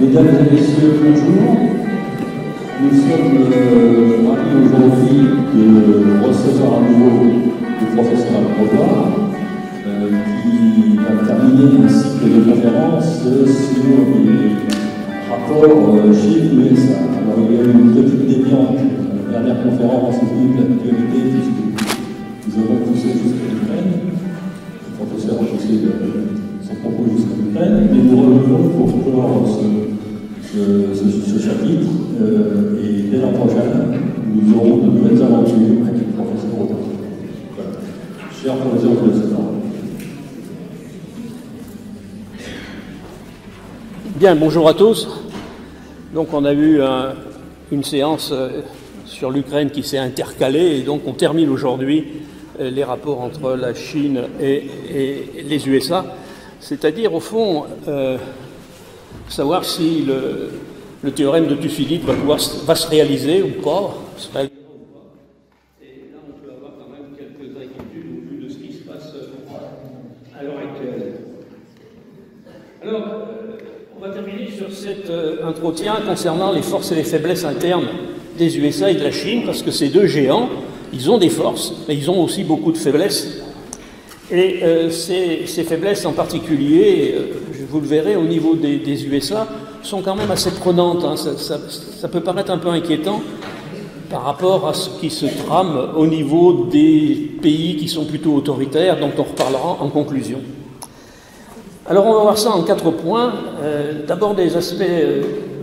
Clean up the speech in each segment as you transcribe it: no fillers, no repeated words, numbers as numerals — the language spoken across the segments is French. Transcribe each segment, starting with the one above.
Mesdames et messieurs, bonjour. Nous sommes ravis aujourd'hui de recevoir à nouveau le professeur Alproba, qui va terminer un cycle de conférences sur les rapports Chine-USA. Alors, il y a eu une petite déviante, la dernière conférence au niveau de l'actualité, puisque nous avons poussé jusqu'à l'Ukraine. Le professeur a poussé son propos jusqu'à l'Ukraine, mais nous revenons pour clore ce chapitre, et dès l'an prochain, nous aurons de nouvelles aventures avec le professeur Audin. Voilà. Cher professeur, je vous laisse la parole. Bien, bonjour à tous. Donc on a eu une séance sur l'Ukraine qui s'est intercalée, et donc on termine aujourd'hui les rapports entre la Chine et les USA, c'est-à-dire au fond savoir si le théorème de Thucydide va se réaliser ou pas. Et là, on peut avoir quand même quelques inquiétudes au vu de ce qui se passe à l'heure actuelle. Alors, on va terminer sur cet entretien concernant les forces et les faiblesses internes des USA et de la Chine, parce que ces deux géants, ils ont des forces, mais ils ont aussi beaucoup de faiblesses. Et ces faiblesses en particulier, vous le verrez au niveau des USA, sont quand même assez prenantes. Hein. Ça peut paraître un peu inquiétant par rapport à ce qui se trame au niveau des pays qui sont plutôt autoritaires, dont on reparlera en conclusion. Alors on va voir ça en 4 points. D'abord des aspects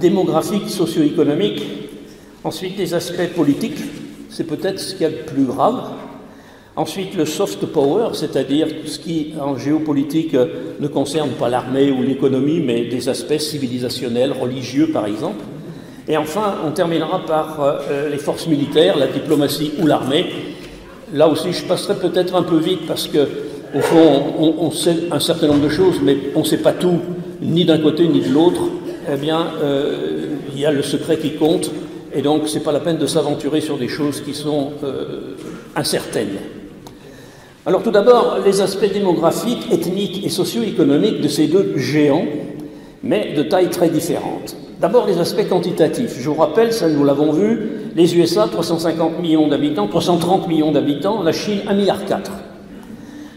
démographiques, socio-économiques, ensuite des aspects politiques, c'est peut-être ce qu'il y a de plus grave. Ensuite, le soft power, c'est-à-dire ce qui, en géopolitique, ne concerne pas l'armée ou l'économie, mais des aspects civilisationnels, religieux, par exemple. Et enfin, on terminera par les forces militaires, la diplomatie ou l'armée. Là aussi, je passerai peut-être un peu vite, parce que, au fond, on sait un certain nombre de choses, mais on ne sait pas tout, ni d'un côté ni de l'autre. Eh bien, il y a le secret qui compte, et donc ce n'est pas la peine de s'aventurer sur des choses qui sont incertaines. Alors tout d'abord, les aspects démographiques, ethniques et socio-économiques de ces deux géants, mais de taille très différente. D'abord les aspects quantitatifs. Je vous rappelle, ça nous l'avons vu, les USA, 350 millions d'habitants, 330 millions d'habitants, la Chine, 1,4 milliard.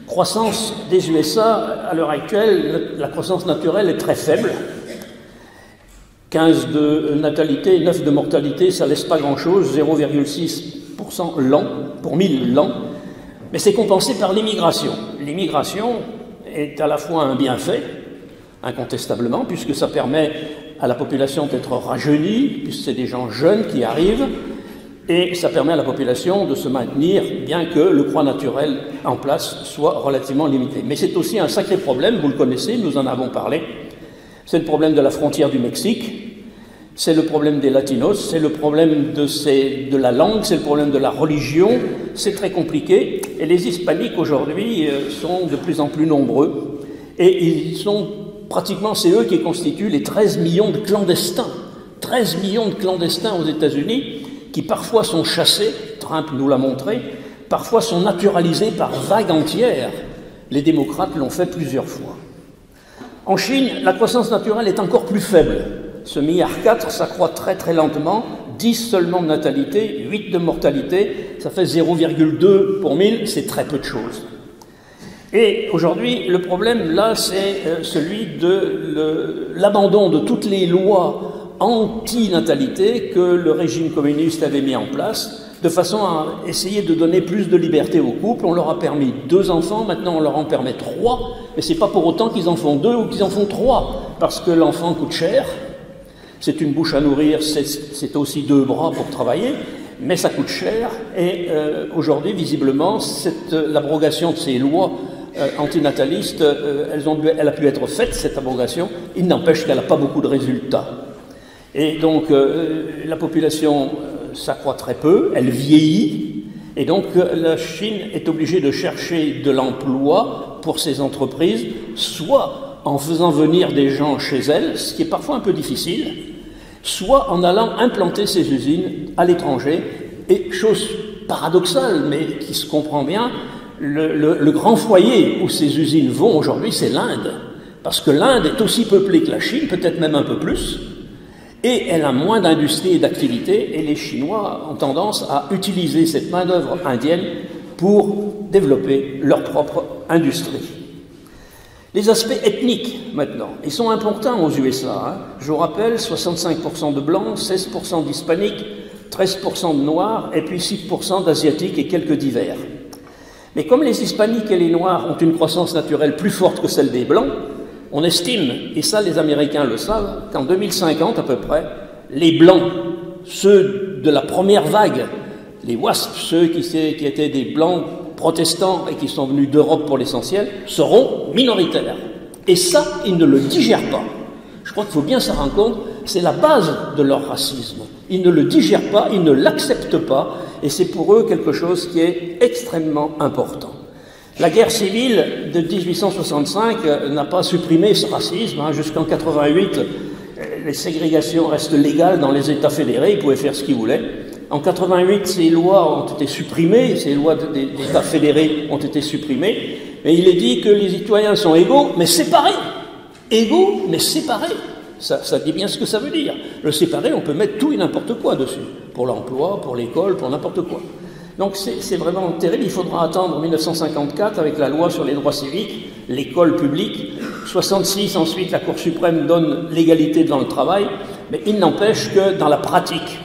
Croissance des USA, à l'heure actuelle, la croissance naturelle est très faible. 15 de natalité, 9 de mortalité, ça ne laisse pas grand-chose, 0,6% l'an, pour 1000 l'an. Mais c'est compensé par l'immigration. L'immigration est à la fois un bienfait, incontestablement, puisque ça permet à la population d'être rajeunie, puisque c'est des gens jeunes qui arrivent, et ça permet à la population de se maintenir, bien que le croît naturel en place soit relativement limité. Mais c'est aussi un sacré problème, vous le connaissez, nous en avons parlé, c'est le problème de la frontière du Mexique, c'est le problème des latinos, c'est le problème de la langue, c'est le problème de la religion, c'est très compliqué. Et les hispaniques aujourd'hui sont de plus en plus nombreux. Et ils sont pratiquement, c'est eux qui constituent les 13 millions de clandestins. 13 millions de clandestins aux États-Unis qui parfois sont chassés, Trump nous l'a montré, parfois sont naturalisés par vagues entières. Les démocrates l'ont fait plusieurs fois. En Chine, la croissance naturelle est encore plus faible. Ce 1,4 milliard, ça croît très très lentement, 10 seulement de natalité, 8 de mortalité, ça fait 0,2 pour 1000, c'est très peu de choses. Et aujourd'hui, le problème là, c'est celui de l'abandon de toutes les lois anti-natalité que le régime communiste avait mis en place, de façon à essayer de donner plus de liberté aux couples. On leur a permis 2 enfants, maintenant on leur en permet 3, mais c'est pas pour autant qu'ils en font 2 ou qu'ils en font 3, parce que l'enfant coûte cher. C'est une bouche à nourrir, c'est aussi 2 bras pour travailler, mais ça coûte cher. Et aujourd'hui, visiblement, l'abrogation de ces lois antinatalistes, elle a pu être faite, cette abrogation. Il n'empêche qu'elle n'a pas beaucoup de résultats. Et donc, la population s'accroît très peu, elle vieillit, et donc la Chine est obligée de chercher de l'emploi pour ses entreprises, soit en faisant venir des gens chez elle, ce qui est parfois un peu difficile, soit en allant implanter ses usines à l'étranger. Et chose paradoxale, mais qui se comprend bien, le grand foyer où ces usines vont aujourd'hui, c'est l'Inde. Parce que l'Inde est aussi peuplée que la Chine, peut-être même un peu plus, Et elle a moins d'industrie et d'activité, et les Chinois ont tendance à utiliser cette main-d'œuvre indienne pour développer leur propre industrie. Les aspects ethniques, maintenant, ils sont importants aux USA. Je vous rappelle, 65% de blancs, 16% d'hispaniques, 13% de noirs, et puis 6% d'asiatiques et quelques divers. Mais comme les hispaniques et les noirs ont une croissance naturelle plus forte que celle des blancs, on estime, et ça les Américains le savent, qu'en 2050 à peu près, les blancs, ceux de la première vague, les WASP, ceux qui étaient des blancs protestants et qui sont venus d'Europe pour l'essentiel, seront minoritaires. Et ça, ils ne le digèrent pas. Je crois qu'il faut bien s'en rendre compte, c'est la base de leur racisme. Ils ne le digèrent pas, ils ne l'acceptent pas, et c'est pour eux quelque chose qui est extrêmement important. La guerre civile de 1865 n'a pas supprimé ce racisme. Jusqu'en 88, les ségrégations restent légales dans les États fédérés, ils pouvaient faire ce qu'ils voulaient. En 88, ces lois ont été supprimées, ces lois des États fédérés ont été supprimées, et il est dit que les citoyens sont égaux, mais séparés. Égaux, mais séparés. Ça dit bien ce que ça veut dire. Le séparé, on peut mettre tout et n'importe quoi dessus, pour l'emploi, pour l'école, pour n'importe quoi. Donc c'est vraiment terrible. Il faudra attendre 1954 avec la loi sur les droits civiques, l'école publique. 66, ensuite, la Cour suprême donne l'égalité devant le travail, mais il n'empêche que dans la pratique,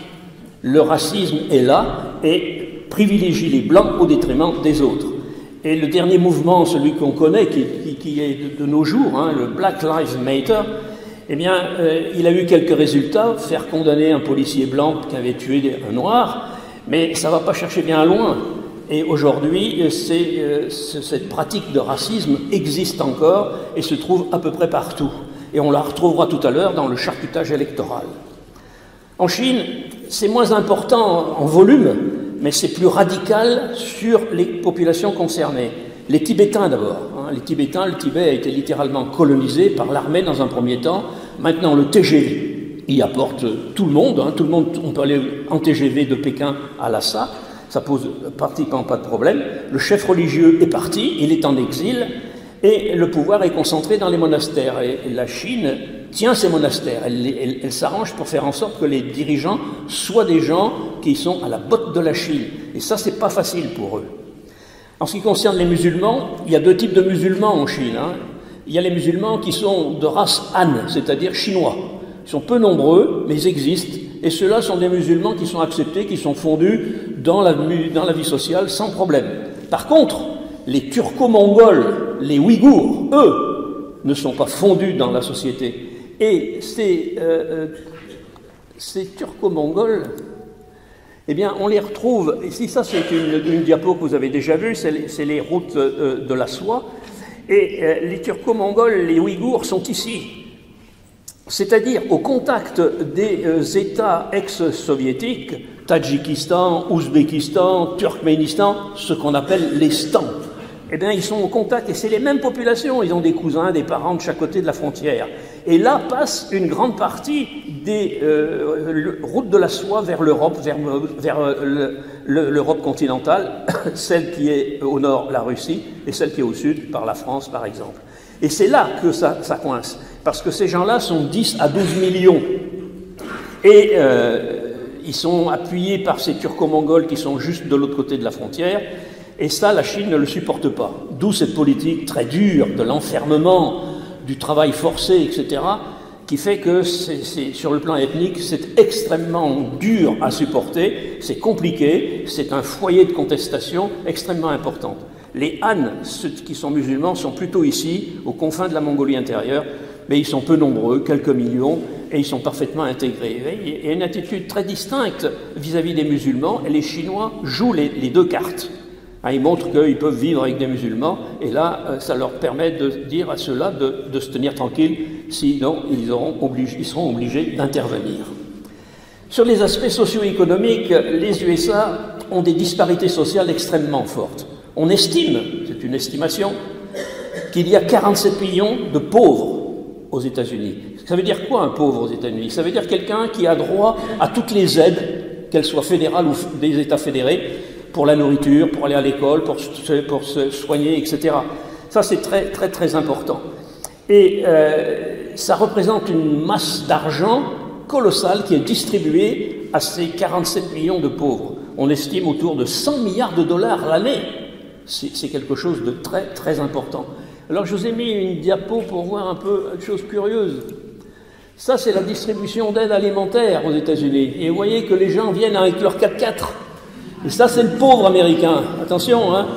le racisme est là et privilégie les blancs au détriment des autres. Et le dernier mouvement, celui qu'on connaît, qui est de nos jours, le Black Lives Matter, eh bien, il a eu quelques résultats, faire condamner un policier blanc qui avait tué un noir, mais ça ne va pas chercher bien loin. Et aujourd'hui, cette pratique de racisme existe encore et se trouve à peu près partout. Et on la retrouvera tout à l'heure dans le charcutage électoral. En Chine, c'est moins important en volume, mais c'est plus radical sur les populations concernées. Les Tibétains d'abord. Les Tibétains, le Tibet a été littéralement colonisé par l'armée dans un premier temps. Maintenant, le TGV y apporte tout le monde. Tout le monde, on peut aller en TGV de Pékin à Lhasa. Ça pose pratiquement pas de problème. Le chef religieux est parti, il est en exil, et le pouvoir est concentré dans les monastères. Et la Chine tient ces monastères. Elle s'arrange pour faire en sorte que les dirigeants soient des gens qui sont à la botte de la Chine. Et ça, c'est pas facile pour eux. En ce qui concerne les musulmans, il y a deux types de musulmans en Chine. Il y a les musulmans qui sont de race Han, c'est-à-dire chinois. Ils sont peu nombreux, mais ils existent. Et ceux-là sont des musulmans qui sont acceptés, qui sont fondus dans la vie sociale sans problème. Par contre, les turco-mongols, les Ouïghours, eux, ne sont pas fondus dans la société. Et ces turco-mongols, eh bien, on les retrouve, ici ça c'est une diapo que vous avez déjà vue, c'est les routes de la soie, et les turco-mongols, les Ouïghours sont ici, c'est-à-dire au contact des États ex-soviétiques, Tadjikistan, Ouzbékistan, Turkménistan, ce qu'on appelle les stans. Eh bien, ils sont au contact, et c'est les mêmes populations, ils ont des cousins, des parents de chaque côté de la frontière. Et là passe une grande partie des routes de la soie vers l'Europe, vers l'Europe continentale, celle qui est au nord, la Russie, et celle qui est au sud, par la France, par exemple. Et c'est là que ça coince, parce que ces gens-là sont 10 à 12 millions. Et ils sont appuyés par ces turco-mongols qui sont juste de l'autre côté de la frontière, et ça, la Chine ne le supporte pas. D'où cette politique très dure de l'enfermement, du travail forcé, etc., qui fait que sur le plan ethnique, c'est extrêmement dur à supporter, c'est compliqué, c'est un foyer de contestation extrêmement important. Les Han, ceux qui sont musulmans, sont plutôt ici, aux confins de la Mongolie intérieure, mais ils sont peu nombreux, quelques millions, et ils sont parfaitement intégrés. Il y a une attitude très distincte vis-à-vis des musulmans, et les Chinois jouent les deux cartes. Ils montrent qu'ils peuvent vivre avec des musulmans, et là, ça leur permet de dire à ceux-là de se tenir tranquilles, sinon ils seront obligés d'intervenir. Sur les aspects socio-économiques, les USA ont des disparités sociales extrêmement fortes. On estime, c'est une estimation, qu'il y a 47 millions de pauvres aux États-Unis. Ça veut dire quoi un pauvre aux États-Unis? Ça veut dire quelqu'un qui a droit à toutes les aides, qu'elles soient fédérales ou des États fédérés, pour la nourriture, pour aller à l'école, pour se soigner, etc. Ça, c'est très, très, très important. Et ça représente une masse d'argent colossal qui est distribué à ces 47 millions de pauvres. On estime autour de 100 milliards de dollars l'année. C'est quelque chose de très, très important. Alors, je vous ai mis une diapo pour voir un peu une chose curieuse. Ça, c'est la distribution d'aide alimentaire aux États-Unis. Et vous voyez que les gens viennent avec leur 4x4. Et ça, c'est le pauvre américain. Attention, hein.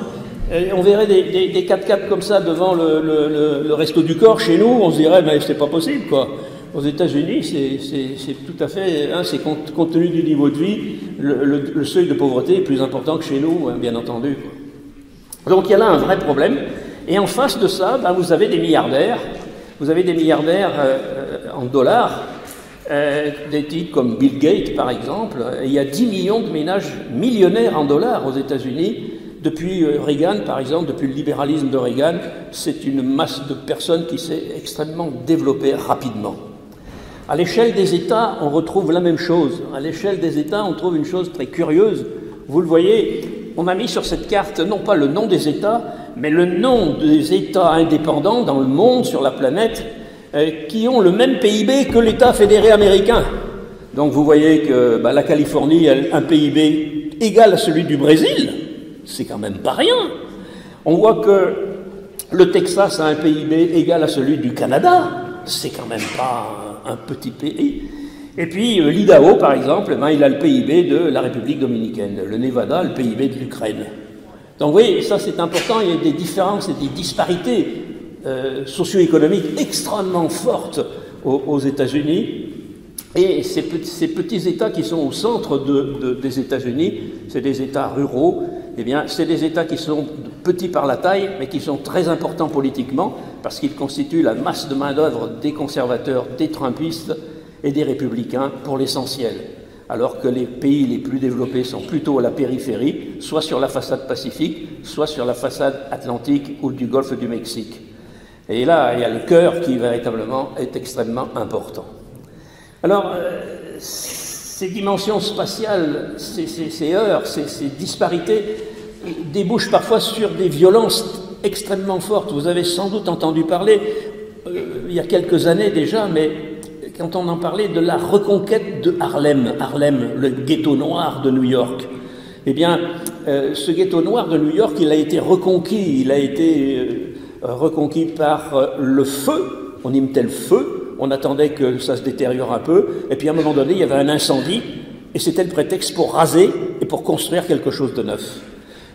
Et on verrait des 4x4 comme ça devant le resto du corps chez nous, on se dirait, mais c'est pas possible, quoi. Aux États-Unis, c'est tout à fait, hein, c'est compte tenu du niveau de vie, le seuil de pauvreté est plus important que chez nous, hein, bien entendu, quoi. Donc il y a là un vrai problème. Et en face de ça, ben, vous avez des milliardaires. Vous avez des milliardaires en dollars, des types comme Bill Gates, par exemple. Il y a 10 millions de ménages millionnaires en dollars aux États-Unis. Depuis Reagan, par exemple, depuis le libéralisme de Reagan, c'est une masse de personnes qui s'est extrêmement développée rapidement. À l'échelle des États, on retrouve la même chose. À l'échelle des États, on trouve une chose très curieuse. Vous le voyez, on a mis sur cette carte non pas le nom des États, mais le nom des États indépendants dans le monde, sur la planète, qui ont le même PIB que l'État fédéré américain. Donc vous voyez que la Californie a un PIB égal à celui du Brésil. C'est quand même pas rien. On voit que le Texas a un PIB égal à celui du Canada. C'est quand même pas un petit pays. Et puis l'Idaho, par exemple, il a le PIB de la République dominicaine. Le Nevada, le PIB de l'Ukraine. Donc vous voyez, ça c'est important. Il y a des différences et des disparités socio-économiques extrêmement fortes aux États-Unis. Et ces petits États qui sont au centre des États-Unis, c'est des États ruraux. Eh bien, c'est des États qui sont petits par la taille, mais qui sont très importants politiquement, parce qu'ils constituent la masse de main-d'œuvre des conservateurs, des trumpistes et des républicains pour l'essentiel. Alors que les pays les plus développés sont plutôt à la périphérie, soit sur la façade pacifique, soit sur la façade atlantique ou du golfe du Mexique. Et là, il y a le cœur qui véritablement est extrêmement important. Alors, ces dimensions spatiales, ces heurts, ces disparités débouchent parfois sur des violences extrêmement fortes. Vous avez sans doute entendu parler, il y a quelques années déjà, mais quand on en parlait de la reconquête de Harlem, le ghetto noir de New York, eh bien, ce ghetto noir de New York, il a été reconquis par le feu, on imitait le feu. On attendait que ça se détériore un peu, et puis à un moment donné, il y avait un incendie, et c'était le prétexte pour raser et pour construire quelque chose de neuf.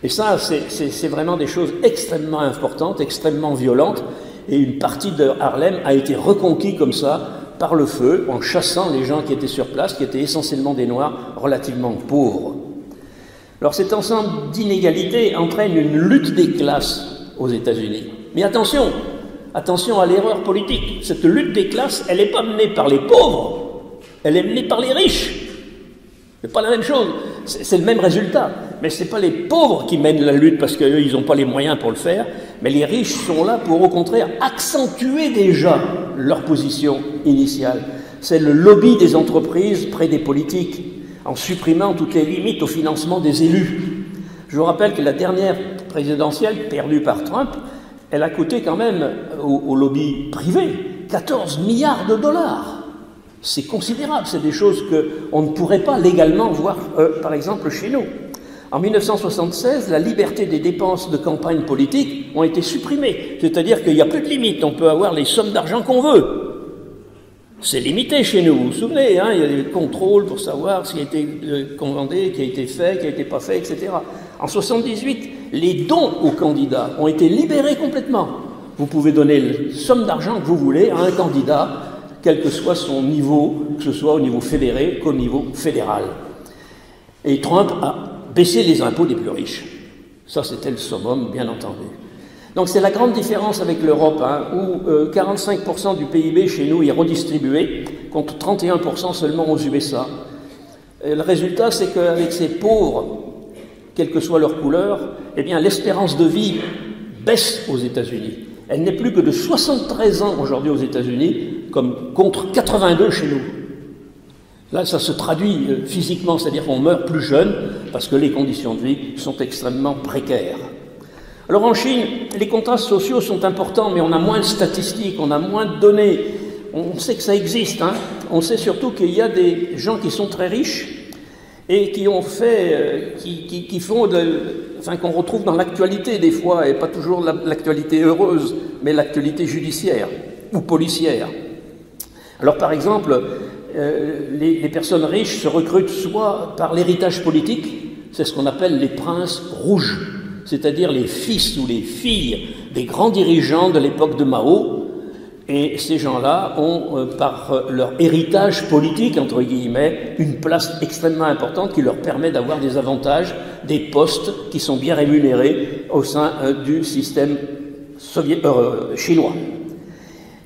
Et ça, c'est vraiment des choses extrêmement importantes, extrêmement violentes, et une partie de Harlem a été reconquis comme ça, par le feu, en chassant les gens qui étaient sur place, qui étaient essentiellement des Noirs relativement pauvres. Alors cet ensemble d'inégalités entraîne une lutte des classes aux États-Unis. Mais attention à l'erreur politique. Cette lutte des classes, elle n'est pas menée par les pauvres, elle est menée par les riches. C'est pas la même chose. C'est le même résultat. Mais ce n'est pas les pauvres qui mènent la lutte parce qu'eux, ils n'ont pas les moyens pour le faire. Mais les riches sont là pour, au contraire, accentuer déjà leur position initiale. C'est le lobby des entreprises près des politiques, en supprimant toutes les limites au financement des élus. Je vous rappelle que la dernière présidentielle, perdue par Trump, elle a coûté quand même au lobby privé 14 milliards de dollars. C'est considérable, c'est des choses qu'on ne pourrait pas légalement voir, par exemple, chez nous. En 1976, la liberté des dépenses de campagne politique ont été supprimées. C'est-à-dire qu'il n'y a plus de limite, on peut avoir les sommes d'argent qu'on veut. C'est limité chez nous, vous vous souvenez, hein, il y a des contrôles pour savoir ce qui a été commandé, qui a été fait, qui n'a été pas fait, etc. En 1978, les dons aux candidats ont été libérés complètement. Vous pouvez donner la somme d'argent que vous voulez à un candidat, quel que soit son niveau, que ce soit au niveau fédéré qu'au niveau fédéral. Et Trump a baissé les impôts des plus riches. Ça, c'était le summum, bien entendu. Donc c'est la grande différence avec l'Europe, hein, où 45% du PIB chez nous est redistribué, contre 31% seulement aux USA. Et le résultat, c'est qu'avec ces pauvres, quelle que soit leur couleur, eh bien l'espérance de vie baisse aux États-Unis. Elle n'est plus que de 73 ans aujourd'hui aux États-Unis, contre 82 chez nous. Là, ça se traduit physiquement, c'est-à-dire qu'on meurt plus jeune, parce que les conditions de vie sont extrêmement précaires. Alors en Chine, les contrastes sociaux sont importants, mais on a moins de statistiques, on a moins de données. On sait que ça existe, hein. On sait surtout qu'il y a des gens qui sont très riches et qui ont fait, qui font enfin qu'on retrouve dans l'actualité des fois, et pas toujours l'actualité heureuse, mais l'actualité judiciaire ou policière. Alors par exemple, les personnes riches se recrutent soit par l'héritage politique, c'est ce qu'on appelle les princes rouges, c'est-à-dire les fils ou les filles des grands dirigeants de l'époque de Mao, et ces gens-là ont, par leur héritage politique, entre guillemets, une place extrêmement importante qui leur permet d'avoir des avantages, des postes qui sont bien rémunérés au sein du système chinois.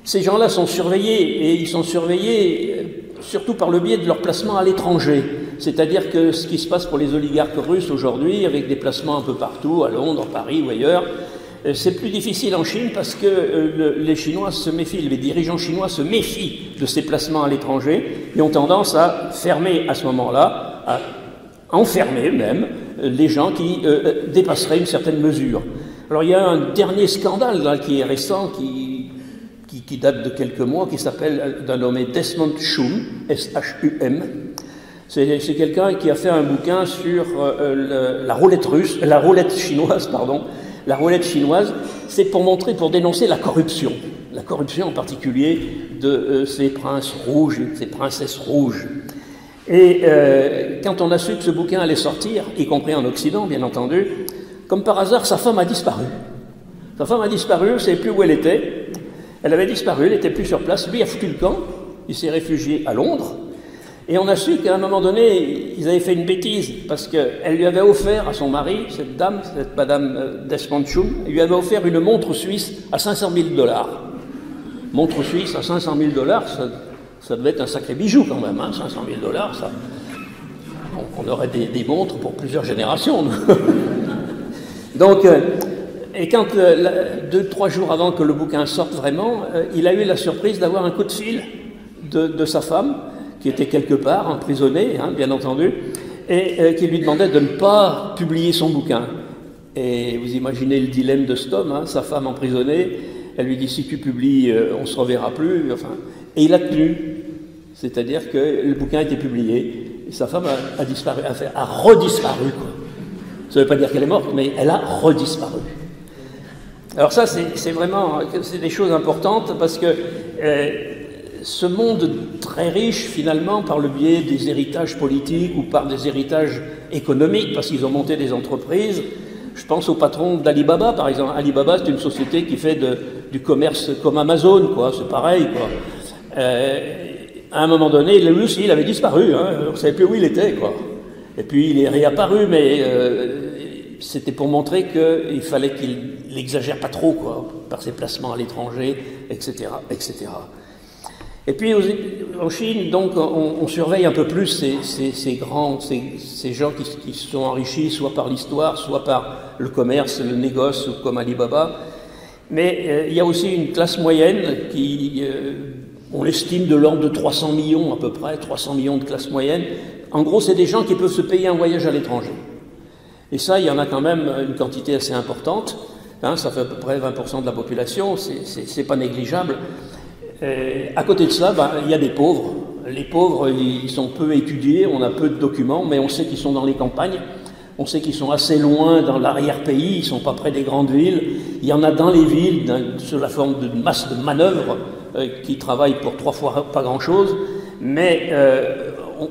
Ces gens-là sont surveillés, et ils sont surveillés surtout par le biais de leur placement à l'étranger. C'est-à-dire que ce qui se passe pour les oligarques russes aujourd'hui, avec des placements un peu partout, à Londres, Paris ou ailleurs, c'est plus difficile en Chine parce que les Chinois se méfient, les dirigeants chinois se méfient de ces placements à l'étranger et ont tendance à fermer à ce moment-là, à enfermer même les gens qui dépasseraient une certaine mesure. Alors il y a un dernier scandale là, qui est récent, qui date de quelques mois, qui s'appelle d'un nommé Desmond Shum, S-H-U-M. C'est quelqu'un qui a fait un bouquin sur la roulette chinoise, pardon. La roulette chinoise, c'est pour dénoncer la corruption en particulier de ces princes rouges et de ces princesses rouges. Et quand on a su que ce bouquin allait sortir, y compris en Occident, bien entendu, comme par hasard, sa femme a disparu. Sa femme a disparu, on ne savait plus où elle était. Elle avait disparu, elle n'était plus sur place. Lui a foutu le camp, il s'est réfugié à Londres. Et on a su qu'à un moment donné, ils avaient fait une bêtise, parce qu'elle lui avait offert à son mari, cette dame, cette madame Desmond Shum, elle lui avait offert une montre suisse à 500 000 $. Montre suisse à 500 000 $, ça devait être un sacré bijou quand même, hein, 500 000 $, ça. On aurait des montres pour plusieurs générations. Donc, et quand, 2-3 jours avant que le bouquin sorte vraiment, il a eu la surprise d'avoir un coup de fil de sa femme, qui était quelque part emprisonnée, hein, bien entendu, et qui lui demandait de ne pas publier son bouquin. Et vous imaginez le dilemme de cet homme, hein, sa femme emprisonnée, elle lui dit « si tu publies, on ne se reverra plus », enfin, et il a tenu, c'est-à-dire que le bouquin a été publié, et sa femme a disparu, a redisparu, quoi. Ça ne veut pas dire qu'elle est morte, mais elle a redisparu. Alors ça, c'est vraiment, c'est des choses importantes, parce que ce monde très riche, finalement, par le biais des héritages politiques ou par des héritages économiques, parce qu'ils ont monté des entreprises. Je pense au patron d'Alibaba, par exemple. Alibaba, c'est une société qui fait du commerce comme Amazon, quoi. C'est pareil, quoi. À un moment donné, lui aussi, il avait disparu. Hein. On ne savait plus où il était, quoi. Et puis, il est réapparu, mais c'était pour montrer qu'il fallait qu'il n'exagère pas trop, quoi, par ses placements à l'étranger, etc., etc. Et puis en Chine, donc, on surveille un peu plus ces gens qui se sont enrichis, soit par l'histoire, soit par le commerce, le négoce, comme Alibaba. Mais il y a aussi une classe moyenne qui, on l'estime de l'ordre de 300 millions à peu près, 300 millions de classe moyenne. En gros, c'est des gens qui peuvent se payer un voyage à l'étranger. Et ça, il y en a quand même une quantité assez importante. Hein, ça fait à peu près 20% de la population, c'est pas négligeable. À côté de ça, il y a des pauvres. Les pauvres, ils sont peu étudiés, on a peu de documents, mais on sait qu'ils sont dans les campagnes, on sait qu'ils sont assez loin dans l'arrière-pays, ils ne sont pas près des grandes villes. Il y en a dans les villes, sous la forme de masse de manœuvres, qui travaillent pour 3 fois pas grand-chose, mais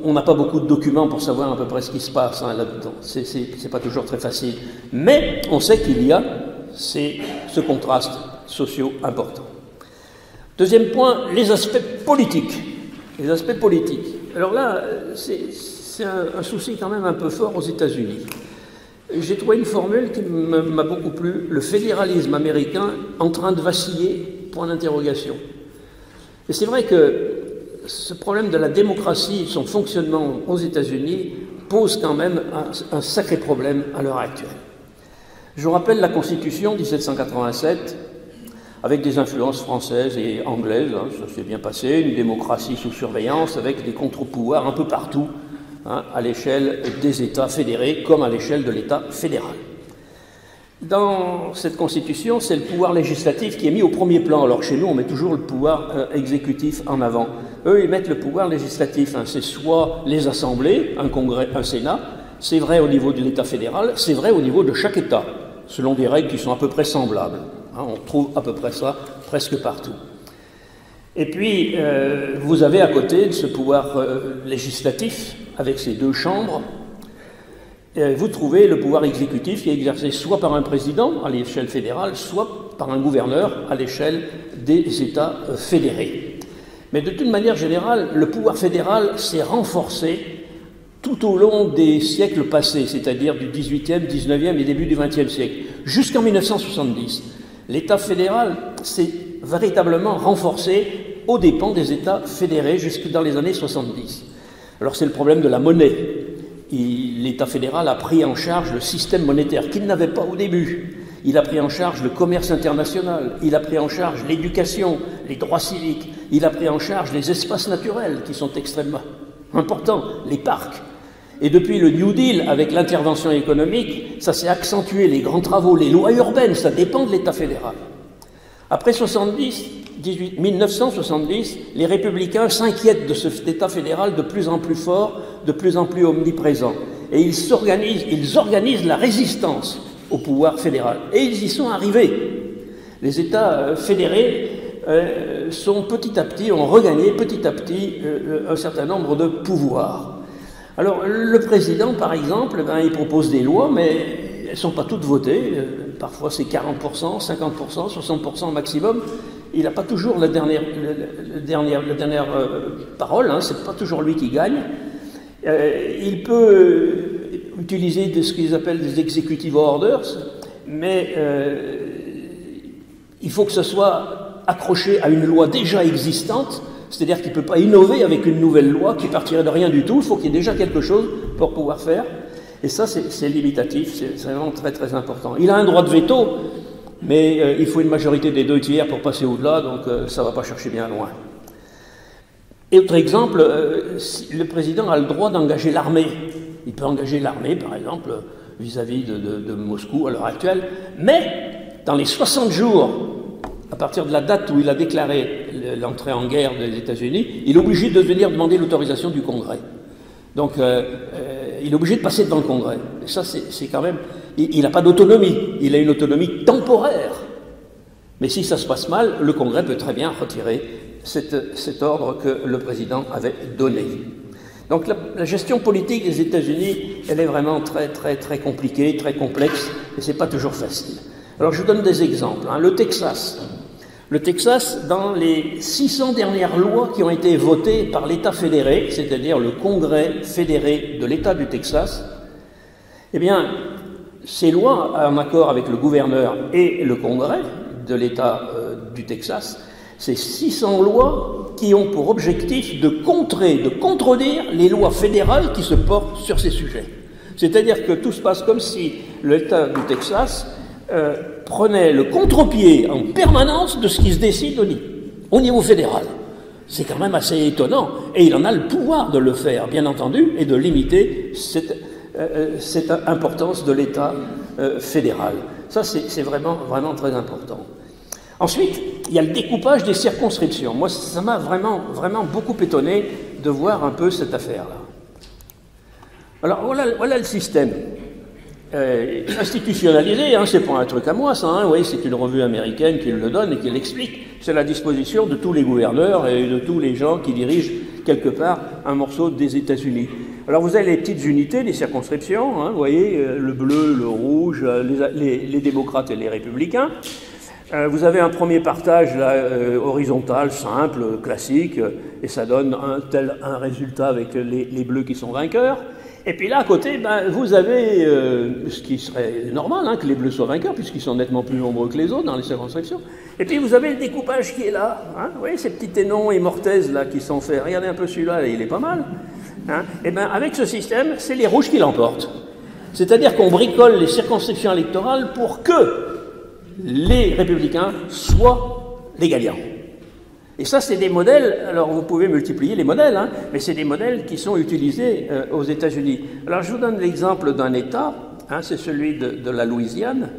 on n'a pas beaucoup de documents pour savoir à peu près ce qui se passe, hein, là-dedans. C'est pas toujours très facile. Mais on sait qu'il y a ce contraste socio important. Deuxième point, les aspects politiques. Les aspects politiques. Alors là, c'est un souci quand même un peu fort aux États-Unis. J'ai trouvé une formule qui m'a beaucoup plu, le fédéralisme américain en train de vaciller, point d'interrogation. Et c'est vrai que ce problème de la démocratie, son fonctionnement aux États-Unis, pose quand même un sacré problème à l'heure actuelle. Je vous rappelle la Constitution 1787, avec des influences françaises et anglaises, hein, ça s'est bien passé, une démocratie sous surveillance avec des contre-pouvoirs un peu partout, hein, à l'échelle des États fédérés comme à l'échelle de l'État fédéral. Dans cette Constitution, c'est le pouvoir législatif qui est mis au premier plan, alors que chez nous, on met toujours le pouvoir exécutif en avant. eux, ils mettent le pouvoir législatif. Hein. C'est soit les assemblées, un congrès, un sénat, c'est vrai au niveau de l'État fédéral, c'est vrai au niveau de chaque État, selon des règles qui sont à peu près semblables. Hein. On trouve à peu près ça presque partout. Et puis, vous avez à côté de ce pouvoir législatif, avec ces deux chambres, vous trouvez le pouvoir exécutif qui est exercé soit par un président à l'échelle fédérale, soit par un gouverneur à l'échelle des États fédérés. Mais de toute manière générale, le pouvoir fédéral s'est renforcé tout au long des siècles passés, c'est-à-dire du XVIIIe, XIXe et début du XXe siècle, jusqu'en 1970. L'État fédéral s'est véritablement renforcé aux dépens des États fédérés jusque dans les années 70. Alors c'est le problème de la monnaie. L'État fédéral a pris en charge le système monétaire qu'il n'avait pas au début. Il a pris en charge le commerce international, il a pris en charge l'éducation, les droits civiques, il a pris en charge les espaces naturels qui sont extrêmement importants, les parcs. Et depuis le New Deal, avec l'intervention économique, ça s'est accentué, les grands travaux, les lois urbaines, ça dépend de l'État fédéral. Après 1970, les républicains s'inquiètent de cet État fédéral de plus en plus fort, de plus en plus omniprésent. Et ils organisent la résistance au pouvoir fédéral. Et ils y sont arrivés. Les États fédérés ont regagné petit à petit un certain nombre de pouvoirs. Alors, le président, par exemple, il propose des lois, mais elles ne sont pas toutes votées. Parfois, c'est 40%, 50%, 60% maximum. Il n'a pas toujours la dernière parole, hein, ce n'est pas toujours lui qui gagne. Il peut utiliser ce qu'ils appellent des executive orders, mais il faut que ce soit accroché à une loi déjà existante, c'est-à-dire qu'il ne peut pas innover avec une nouvelle loi qui partirait de rien du tout, il faut qu'il y ait déjà quelque chose pour pouvoir faire. Et ça, c'est limitatif, c'est vraiment très très important. Il a un droit de veto, mais il faut une majorité des 2/3 pour passer au-delà, donc ça ne va pas chercher bien loin. Et autre exemple, le président a le droit d'engager l'armée. Il peut engager l'armée, par exemple, vis-à-vis de Moscou à l'heure actuelle, mais dans les 60 jours, à partir de la date où il a déclaré l'entrée en guerre des États-Unis, il est obligé de venir demander l'autorisation du Congrès. Donc, il est obligé de passer devant le Congrès. Et ça, c'est quand même... Il n'a pas d'autonomie. Il a une autonomie temporaire. Mais si ça se passe mal, le Congrès peut très bien retirer cet ordre que le président avait donné. Donc, la gestion politique des États-Unis, elle est vraiment très, très, très compliquée, très complexe, et c'est pas toujours facile. Alors, je vous donne des exemples. Hein. Le Texas, dans les 600 dernières lois qui ont été votées par l'État fédéré, c'est-à-dire le Congrès fédéré de l'État du Texas, eh bien, ces lois, en accord avec le gouverneur et le Congrès de l'État du Texas, ces 600 lois qui ont pour objectif de contredire les lois fédérales qui se portent sur ces sujets. C'est-à-dire que tout se passe comme si l'État du Texas prenait le contre-pied en permanence de ce qui se décide au niveau fédéral. C'est quand même assez étonnant. Et il en a le pouvoir de le faire, bien entendu, et de limiter cette importance de l'État fédéral. Ça, c'est vraiment, vraiment très important. Ensuite, il y a le découpage des circonscriptions. Moi, ça m'a vraiment, vraiment beaucoup étonné de voir un peu cette affaire-là. Alors, voilà le système. Institutionnalisé, hein, c'est pas un truc à moi, ça. Hein, oui, c'est une revue américaine qui le donne et qui l'explique. C'est la disposition de tous les gouverneurs et de tous les gens qui dirigent quelque part un morceau des États-Unis. Alors vous avez les petites unités, les circonscriptions, hein, vous voyez, le bleu, le rouge, les démocrates et les républicains. Vous avez un premier partage là, horizontal, simple, classique, et ça donne un résultat avec les bleus qui sont vainqueurs. Et puis là, à côté, vous avez ce qui serait normal, hein, que les bleus soient vainqueurs, puisqu'ils sont nettement plus nombreux que les autres dans les circonscriptions. Et puis vous avez le découpage qui est là. Hein, vous voyez ces petits ténons et mortaises là qui sont faits. Regardez un peu celui-là, il est pas mal. Hein. Et bien avec ce système, c'est les rouges qui l'emportent. C'est-à-dire qu'on bricole les circonscriptions électorales pour que les républicains soient les gagnants. Et ça, c'est des modèles, alors vous pouvez multiplier les modèles, hein, mais c'est des modèles qui sont utilisés aux États-Unis. Alors je vous donne l'exemple d'un État, hein, c'est celui de la Louisiane.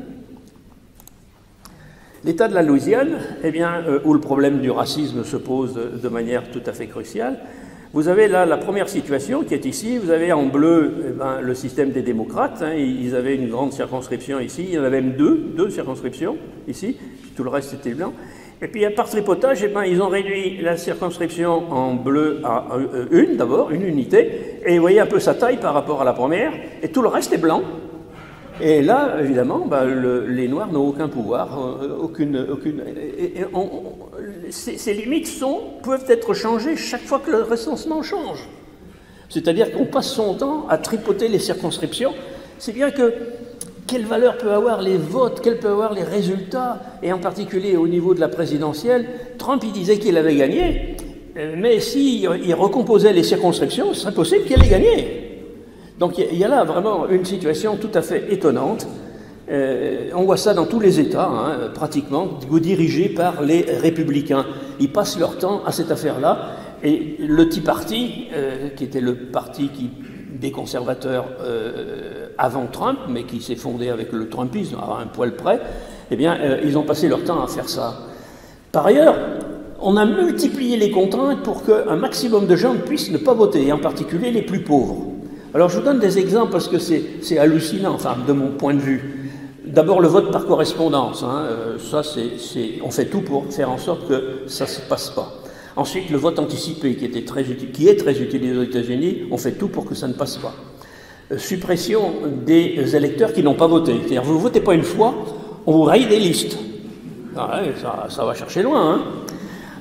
L'État de la Louisiane, eh bien, où le problème du racisme se pose de manière tout à fait cruciale, vous avez là la première situation qui est ici. Vous avez en bleu le système des démocrates. Ils avaient une grande circonscription ici. Il y en avait même deux circonscriptions ici. Tout le reste était blanc. Et puis par tripotage, ils ont réduit la circonscription en bleu à une d'abord, une unité. Et vous voyez un peu sa taille par rapport à la première. Et tout le reste est blanc. Et là, évidemment, les Noirs n'ont aucun pouvoir, ces limites peuvent être changées chaque fois que le recensement change. C'est-à-dire qu'on passe son temps à tripoter les circonscriptions. C'est bien que quelle valeur peut avoir les votes, quels peuvent avoir les résultats, et en particulier au niveau de la présidentielle. Trump, il disait qu'il avait gagné, mais s'il recomposait les circonscriptions, ce serait possible qu'il ait gagné. Donc il y a là vraiment une situation tout à fait étonnante. On voit ça dans tous les États, pratiquement, dirigés par les républicains. Ils passent leur temps à cette affaire-là. Et le Tea Party, qui était le parti des conservateurs avant Trump, mais qui s'est fondé avec le Trumpisme à un poil près, eh bien, ils ont passé leur temps à faire ça. Par ailleurs, on a multiplié les contraintes pour qu'un maximum de gens puissent ne pas voter, et en particulier les plus pauvres. Alors je vous donne des exemples parce que c'est hallucinant, enfin de mon point de vue. D'abord le vote par correspondance, on fait tout pour faire en sorte que ça ne se passe pas. Ensuite le vote anticipé qui est très utilisé aux États-Unis, on fait tout pour que ça ne passe pas. Suppression des électeurs qui n'ont pas voté, c'est-à-dire vous ne votez pas une fois, on vous raye des listes. Ah ouais, ça va chercher loin.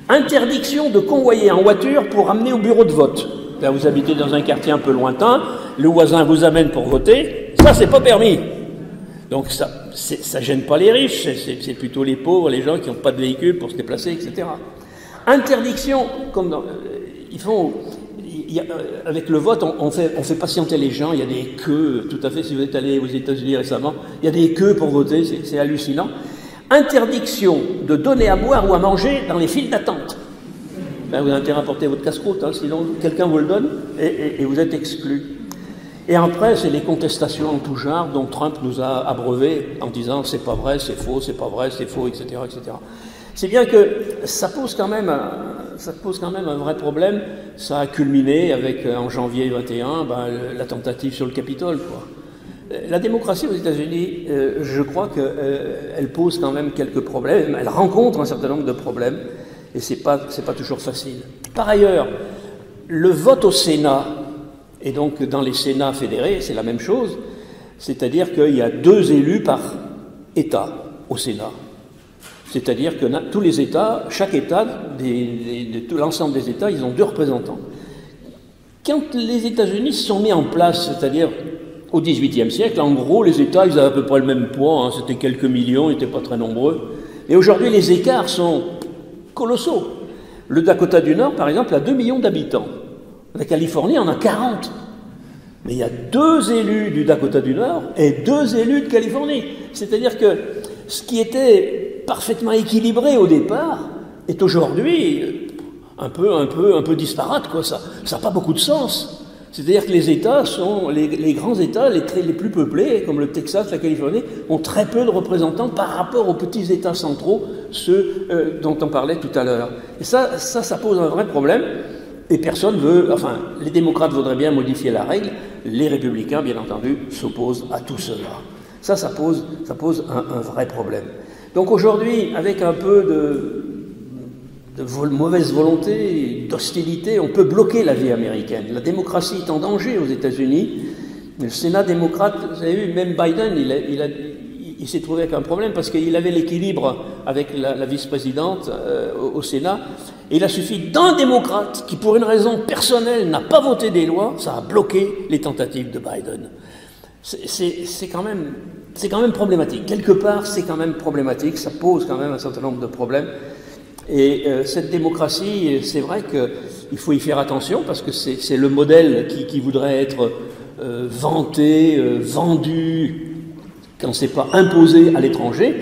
Interdiction de convoyer en voiture pour amener au bureau de vote. Là, vous habitez dans un quartier un peu lointain, le voisin vous amène pour voter, ça c'est pas permis. Donc ça gêne pas les riches, c'est plutôt les pauvres, les gens qui n'ont pas de véhicule pour se déplacer, etc. Interdiction, comme avec le vote, on fait patienter les gens, il y a des queues, tout à fait, si vous êtes allé aux États-Unis récemment, il y a des queues pour voter, c'est hallucinant. Interdiction de donner à boire ou à manger dans les files d'attente. Ben, vous avez intérêt à porter votre casse-croûte, sinon quelqu'un vous le donne et vous êtes exclu. Et après, c'est les contestations en tout genre dont Trump nous a abreuvés en disant c'est pas vrai, c'est faux, c'est pas vrai, c'est faux, etc., etc. C'est bien que ça pose quand même un vrai problème. Ça a culminé avec, en janvier 21, la tentative sur le Capitole, quoi. La démocratie aux États-Unis, je crois qu'elle pose quand même quelques problèmes. Elle rencontre un certain nombre de problèmes. Et c'est pas toujours facile. Par ailleurs, le vote au Sénat, et donc dans les Sénats fédérés, c'est la même chose, c'est-à-dire qu'il y a 2 élus par État au Sénat. C'est-à-dire que tous les États, chaque État, l'ensemble des États, ils ont 2 représentants. Quand les États-Unis se sont mis en place, c'est-à-dire au XVIIIe siècle, en gros, les États, ils avaient à peu près le même poids, c'était quelques millions, ils n'étaient pas très nombreux. Et aujourd'hui, les écarts sont colossaux. Le Dakota du Nord, par exemple, a 2 millions d'habitants. La Californie en a 40. Mais il y a 2 élus du Dakota du Nord et 2 élus de Californie. C'est-à-dire que ce qui était parfaitement équilibré au départ est aujourd'hui un peu disparate, quoi. Ça n'a pas beaucoup de sens. C'est-à-dire que les États sont, les grands États, les plus peuplés, comme le Texas, la Californie, ont très peu de représentants par rapport aux petits États centraux, ceux dont on parlait tout à l'heure. Et ça pose un vrai problème, et personne veut, enfin, les démocrates voudraient bien modifier la règle, les républicains, bien entendu, s'opposent à tout cela. Ça pose un vrai problème. Donc aujourd'hui, avec un peu de mauvaise volonté, d'hostilité, on peut bloquer la vie américaine. La démocratie est en danger aux États-Unis. Le Sénat démocrate, vous avez vu, même Biden, il s'est trouvé avec un problème parce qu'il avait l'équilibre avec la vice-présidente au Sénat. Et il a suffi d'un démocrate qui, pour une raison personnelle, n'a pas voté des lois, ça a bloqué les tentatives de Biden. C'est quand même problématique. Quelque part, c'est quand même problématique. Ça pose quand même un certain nombre de problèmes. Et cette démocratie, c'est vrai qu'il faut y faire attention parce que c'est le modèle qui voudrait être vanté, vendu, quand c'est pas imposé à l'étranger.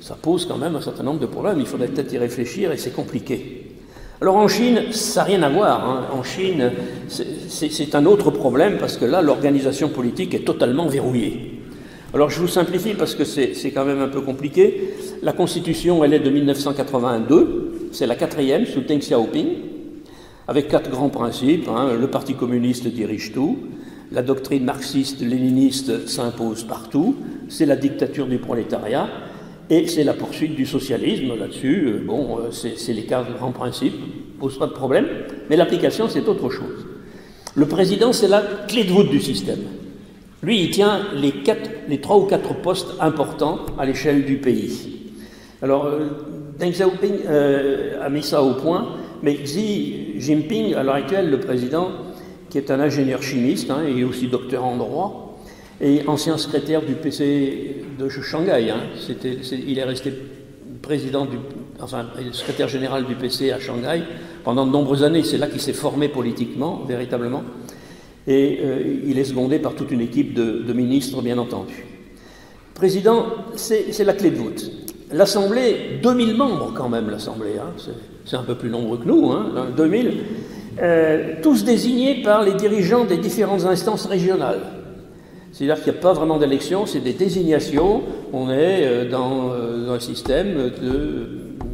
Ça pose quand même un certain nombre de problèmes. Il faudrait peut-être y réfléchir et c'est compliqué. Alors en Chine, ça n'a rien à voir. En Chine, c'est un autre problème parce que là, l'organisation politique est totalement verrouillée. Alors je vous simplifie parce que c'est quand même un peu compliqué. La Constitution, elle est de 1982, c'est la 4e sous Deng Xiaoping, avec 4 grands principes. Le Parti communiste dirige tout, la doctrine marxiste-léniniste s'impose partout, c'est la dictature du prolétariat et c'est la poursuite du socialisme. Là-dessus, c'est les 4 grands principes, pose pas de problème, mais l'application c'est autre chose. Le président, c'est la clé de voûte du système. Lui, il tient les 3 ou 4 postes importants à l'échelle du pays. Alors, Deng Xiaoping a mis ça au point, mais Xi Jinping, à l'heure actuelle, le président, qui est un ingénieur chimiste, et aussi docteur en droit, et ancien secrétaire du PC de Shanghai. Il est resté secrétaire général du PC à Shanghai pendant de nombreuses années. C'est là qu'il s'est formé politiquement, véritablement. Et il est secondé par toute une équipe de ministres, bien entendu. Président, c'est la clé de voûte. L'Assemblée, 2000 membres quand même, l'Assemblée, c'est un peu plus nombreux que nous, 2000, tous désignés par les dirigeants des différentes instances régionales. C'est-à-dire qu'il n'y a pas vraiment d'élection, c'est des désignations. On est dans un système de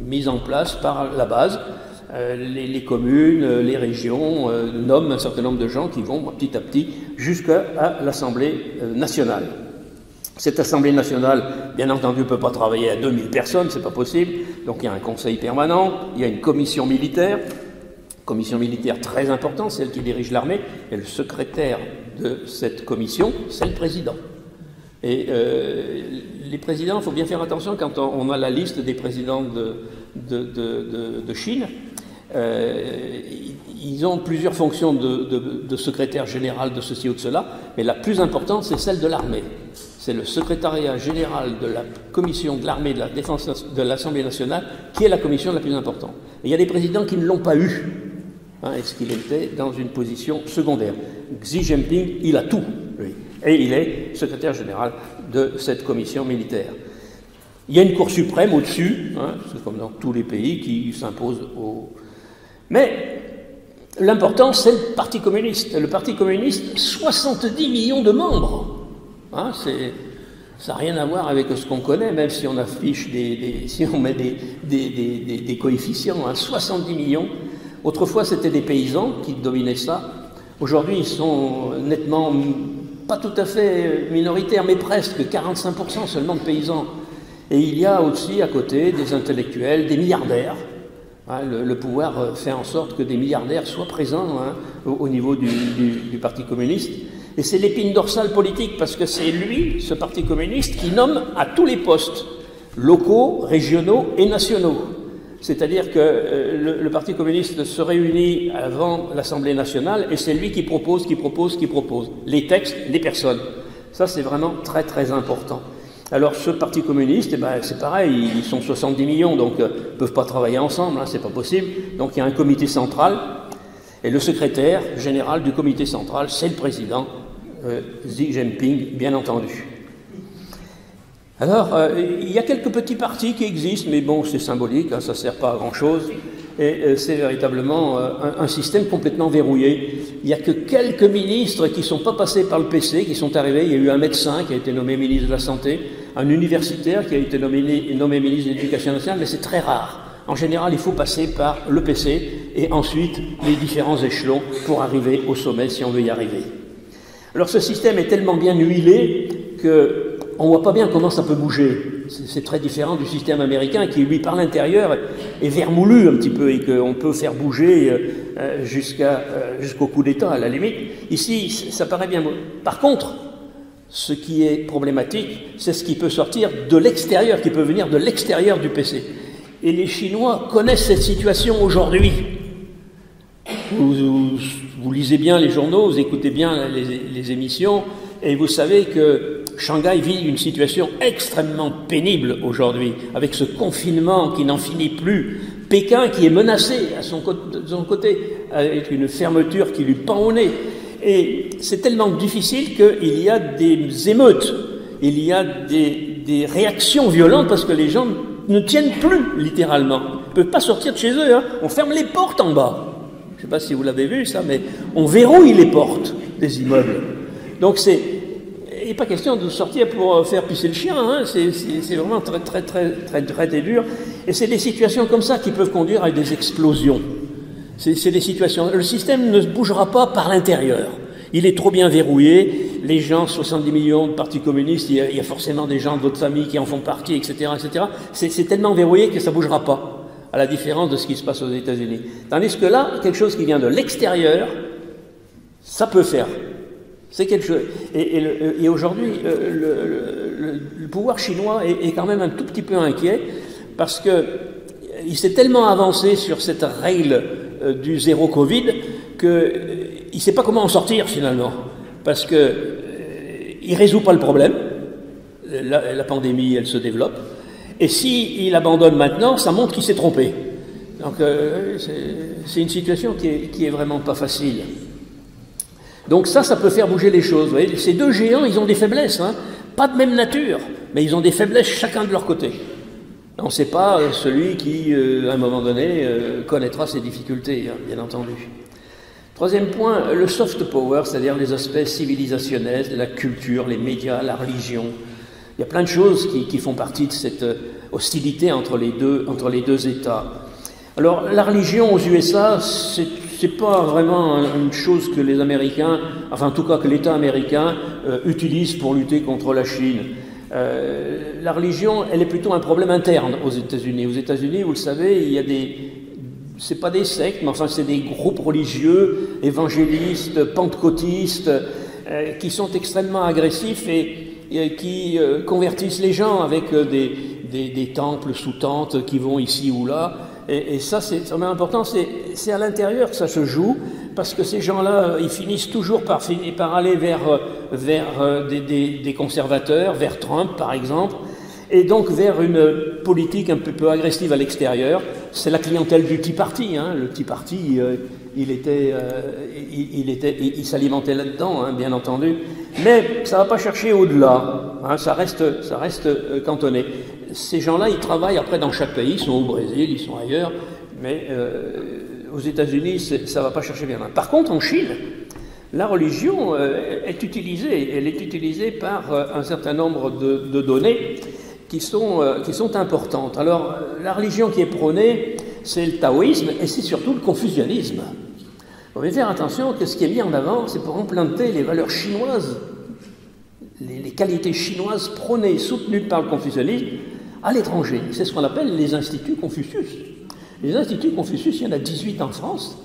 mise en place par la base. Les communes, les régions nomment un certain nombre de gens qui vont petit à petit jusqu'à l'Assemblée nationale. Cette Assemblée nationale, bien entendu, ne peut pas travailler à 2000 personnes, c'est pas possible. Donc il y a un conseil permanent, il y a une commission militaire très importante, celle qui dirige l'armée, et le secrétaire de cette commission, c'est le président. Et les présidents, il faut bien faire attention quand on a la liste des présidents de Chine. Ils ont plusieurs fonctions de secrétaire général de ceci ou de cela, mais la plus importante, c'est celle de l'armée. C'est le secrétariat général de la commission de l'armée de la défense de l'Assemblée nationale qui est la commission la plus importante. Et il y a des présidents qui ne l'ont pas eu, est-ce qu'il était dans une position secondaire. Xi Jinping, il a tout, lui, et il est secrétaire général de cette commission militaire. Il y a une Cour suprême au-dessus, c'est comme dans tous les pays qui s'impose au... Mais l'important, c'est le Parti communiste. Le Parti communiste, 70 millions de membres. Ça n'a rien à voir avec ce qu'on connaît, même si on affiche si on met des coefficients, 70 millions. Autrefois, c'était des paysans qui dominaient ça. Aujourd'hui, ils sont nettement, pas tout à fait minoritaires, mais presque, 45% seulement de paysans. Et il y a aussi à côté des intellectuels, des milliardaires. Le pouvoir fait en sorte que des milliardaires soient présents au niveau du Parti communiste. Et c'est l'épine dorsale politique, parce que c'est lui, ce Parti communiste, qui nomme à tous les postes, locaux, régionaux et nationaux. C'est-à-dire que le Parti communiste se réunit avant l'Assemblée nationale, et c'est lui qui propose les textes, les personnes. Ça, c'est vraiment très très important. Alors ce Parti communiste, c'est pareil, ils sont 70 millions, donc ils ne peuvent pas travailler ensemble, c'est pas possible. Donc il y a un comité central, et le secrétaire général du comité central, c'est le président Xi Jinping, bien entendu. Alors, il y a quelques petits partis qui existent, mais bon, c'est symbolique, ça ne sert pas à grand-chose, et c'est véritablement un système complètement verrouillé. Il n'y a que quelques ministres qui ne sont pas passés par le PC, qui sont arrivés. Il y a eu un médecin qui a été nommé ministre de la Santé, un universitaire qui a été nommé ministre de l'Éducation nationale, mais c'est très rare. En général, il faut passer par le PC et ensuite les différents échelons pour arriver au sommet si on veut y arriver. Alors ce système est tellement bien huilé qu'on ne voit pas bien comment ça peut bouger. C'est très différent du système américain qui, lui, par l'intérieur, est vermoulu un petit peu et qu'on peut faire bouger jusqu'au coup d'État, à la limite. Ici, ça paraît bien. Par contre, ce qui est problématique, c'est ce qui peut sortir de l'extérieur, qui peut venir de l'extérieur du PC. Et les Chinois connaissent cette situation aujourd'hui. Vous lisez bien les journaux, vous écoutez bien les émissions, et vous savez que Shanghai vit une situation extrêmement pénible aujourd'hui, avec ce confinement qui n'en finit plus. Pékin qui est menacé de son côté, avec une fermeture qui lui pend au nez. Et c'est tellement difficile qu'il y a des émeutes, il y a des réactions violentes parce que les gens ne tiennent plus, littéralement. Ils ne peuvent pas sortir de chez eux, On ferme les portes en bas. Je ne sais pas si vous l'avez vu, ça, mais on verrouille les portes des immeubles. Donc et n'est pas question de sortir pour faire pisser le chien, hein. C'est vraiment très dur. Et c'est des situations comme ça qui peuvent conduire à des explosions. C'est des situations. Le système ne bougera pas par l'intérieur. Il est trop bien verrouillé. Les gens, 70 millions de partis communistes, il y a forcément des gens d'autres familles qui en font partie, etc. etc. C'est tellement verrouillé que ça ne bougera pas, à la différence de ce qui se passe aux États-Unis. Tandis que là, quelque chose qui vient de l'extérieur, ça peut faire. C'est quelque chose. Et aujourd'hui, le pouvoir chinois est quand même un tout petit peu inquiet parce qu'il s'est tellement avancé sur cette règle du zéro Covid qu'il ne sait pas comment en sortir finalement. Parce qu'il ne résout pas le problème. La pandémie, elle se développe. Et s'il abandonne maintenant, ça montre qu'il s'est trompé. Donc c'est une situation qui est vraiment pas facile. Donc ça peut faire bouger les choses. Vous voyez, ces deux géants, ils ont des faiblesses, hein, pas de même nature, mais ils ont des faiblesses chacun de leur côté. On ne sait pas celui qui, à un moment donné, connaîtra ses difficultés, hein, bien entendu. Troisième point, le soft power, c'est-à-dire les aspects civilisationnels, la culture, les médias, la religion. Il y a plein de choses qui font partie de cette hostilité entre les deux États. Alors, la religion aux USA, c'est pas vraiment une chose que les Américains, enfin en tout cas que l'État américain utilise pour lutter contre la Chine. La religion, elle est plutôt un problème interne aux États-Unis. Aux États-Unis, vous le savez, il y a c'est pas des sectes, mais enfin c'est des groupes religieux, évangélistes, pentecôtistes, qui sont extrêmement agressifs et qui convertissent les gens avec des temples sous tentes qui vont ici ou là. Et ça, c'est vraiment important, c'est à l'intérieur que ça se joue, parce que ces gens-là, ils finissent toujours par aller vers des conservateurs, vers Trump par exemple, et donc vers une politique un peu agressive à l'extérieur. C'est la clientèle du Tea Party, hein. Le Tea Party, il s'alimentait là-dedans, hein, bien entendu, mais ça ne va pas chercher au-delà, hein, ça reste cantonné. Ces gens-là, ils travaillent après dans chaque pays, ils sont au Brésil, ils sont ailleurs, mais aux États-Unis, ça ne va pas chercher bien loin. Par contre, en Chine, la religion est utilisée par un certain nombre de données qui sont importantes. Alors, la religion qui est prônée, c'est le taoïsme et c'est surtout le confucianisme. Vous devez faire attention que ce qui est mis en avant, c'est pour implanter les valeurs chinoises, les qualités chinoises prônées, soutenues par le confucianisme, à l'étranger. C'est ce qu'on appelle les instituts Confucius. Les instituts Confucius, il y en a 18 en France.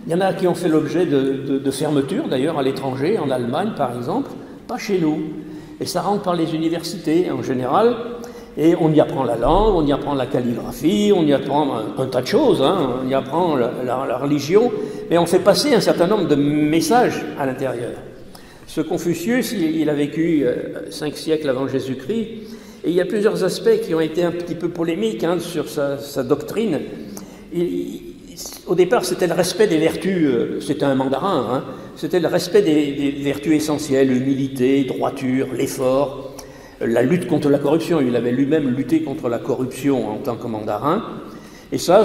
Il y en a qui ont fait l'objet de fermetures, d'ailleurs, à l'étranger, en Allemagne par exemple, pas chez nous. Et ça rentre par les universités en général, et on y apprend la langue, on y apprend la calligraphie, on y apprend un tas de choses, hein. On y apprend la religion, mais on fait passer un certain nombre de messages à l'intérieur. Ce Confucius, il a vécu 5 siècles avant Jésus-Christ, et il y a plusieurs aspects qui ont été un petit peu polémiques, hein, sur sa doctrine. Au départ, c'était le respect des vertus, c'était un mandarin, hein, c'était le respect des vertus essentielles, l'humilité, droiture, l'effort, la lutte contre la corruption. Il avait lui-même lutté contre la corruption en tant que mandarin, et ça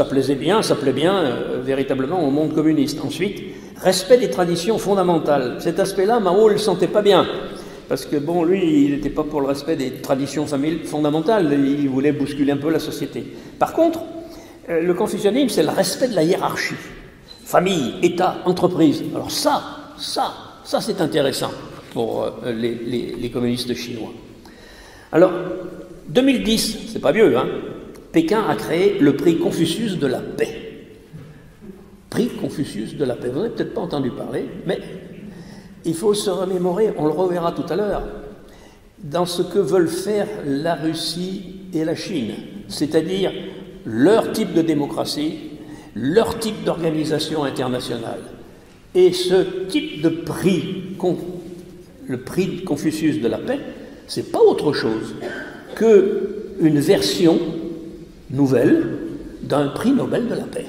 plaisait bien, ça plaît bien véritablement au monde communiste. Ensuite, respect des traditions fondamentales. Cet aspect-là, Mao ne le sentait pas bien, parce que bon, lui, il n'était pas pour le respect des traditions fondamentales, il voulait bousculer un peu la société. Par contre, le confucianisme, c'est le respect de la hiérarchie. Famille, État, entreprise. Alors ça c'est intéressant pour les communistes chinois. Alors, 2010, c'est pas vieux, hein, Pékin a créé le prix Confucius de la paix. Prix Confucius de la paix. Vous n'en avez peut-être pas entendu parler, mais il faut se remémorer, on le reverra tout à l'heure, dans ce que veulent faire la Russie et la Chine, c'est-à-dire leur type de démocratie, leur type d'organisation internationale. Et ce type de prix, le prix Confucius de la paix, c'est pas autre chose qu'une version nouvelle d'un prix Nobel de la paix.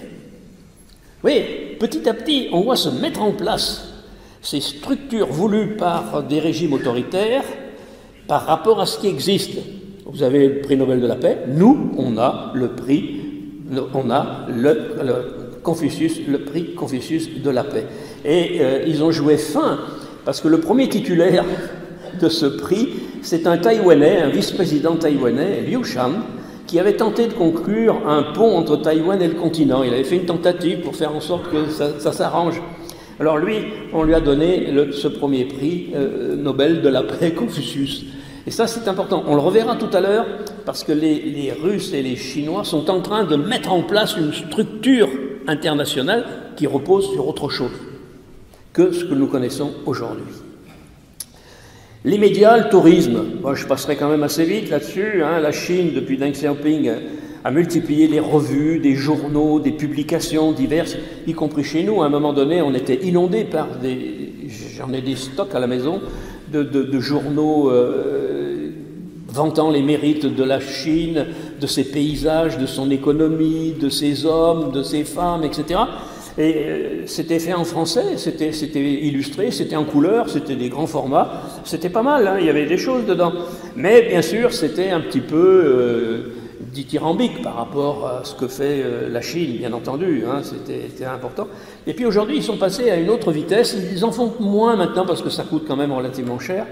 Oui, petit à petit, on voit se mettre en place ces structures voulues par des régimes autoritaires par rapport à ce qui existe. Vous avez le prix Nobel de la paix, nous, on a le prix Confucius de la paix. Et ils ont joué fin, parce que le premier titulaire de ce prix, c'est un Taïwanais, un vice-président taïwanais, Liu Shan, qui avait tenté de conclure un pont entre Taïwan et le continent. Il avait fait une tentative pour faire en sorte que ça s'arrange. Alors lui, on lui a donné ce premier prix Nobel de la paix Confucius. Et ça, c'est important. On le reverra tout à l'heure, parce que les Russes et les Chinois sont en train de mettre en place une structure internationale qui repose sur autre chose que ce que nous connaissons aujourd'hui. L'immédiat, le tourisme. Bon, je passerai quand même assez vite là-dessus. Hein. La Chine, depuis Deng Xiaoping, a multiplié les revues, des journaux, des publications diverses, y compris chez nous. À un moment donné, on était inondés par j'en ai des stocks à la maison, de journaux vantant les mérites de la Chine, de ses paysages, de son économie, de ses hommes, de ses femmes, etc. Et c'était fait en français, c'était illustré, c'était en couleur, c'était des grands formats, c'était pas mal, hein, il y avait des choses dedans. Mais bien sûr, c'était un petit peu dithyrambique par rapport à ce que fait la Chine, bien entendu, hein, c'était important. Et puis aujourd'hui, ils sont passés à une autre vitesse, ils en font moins maintenant parce que ça coûte quand même relativement cher.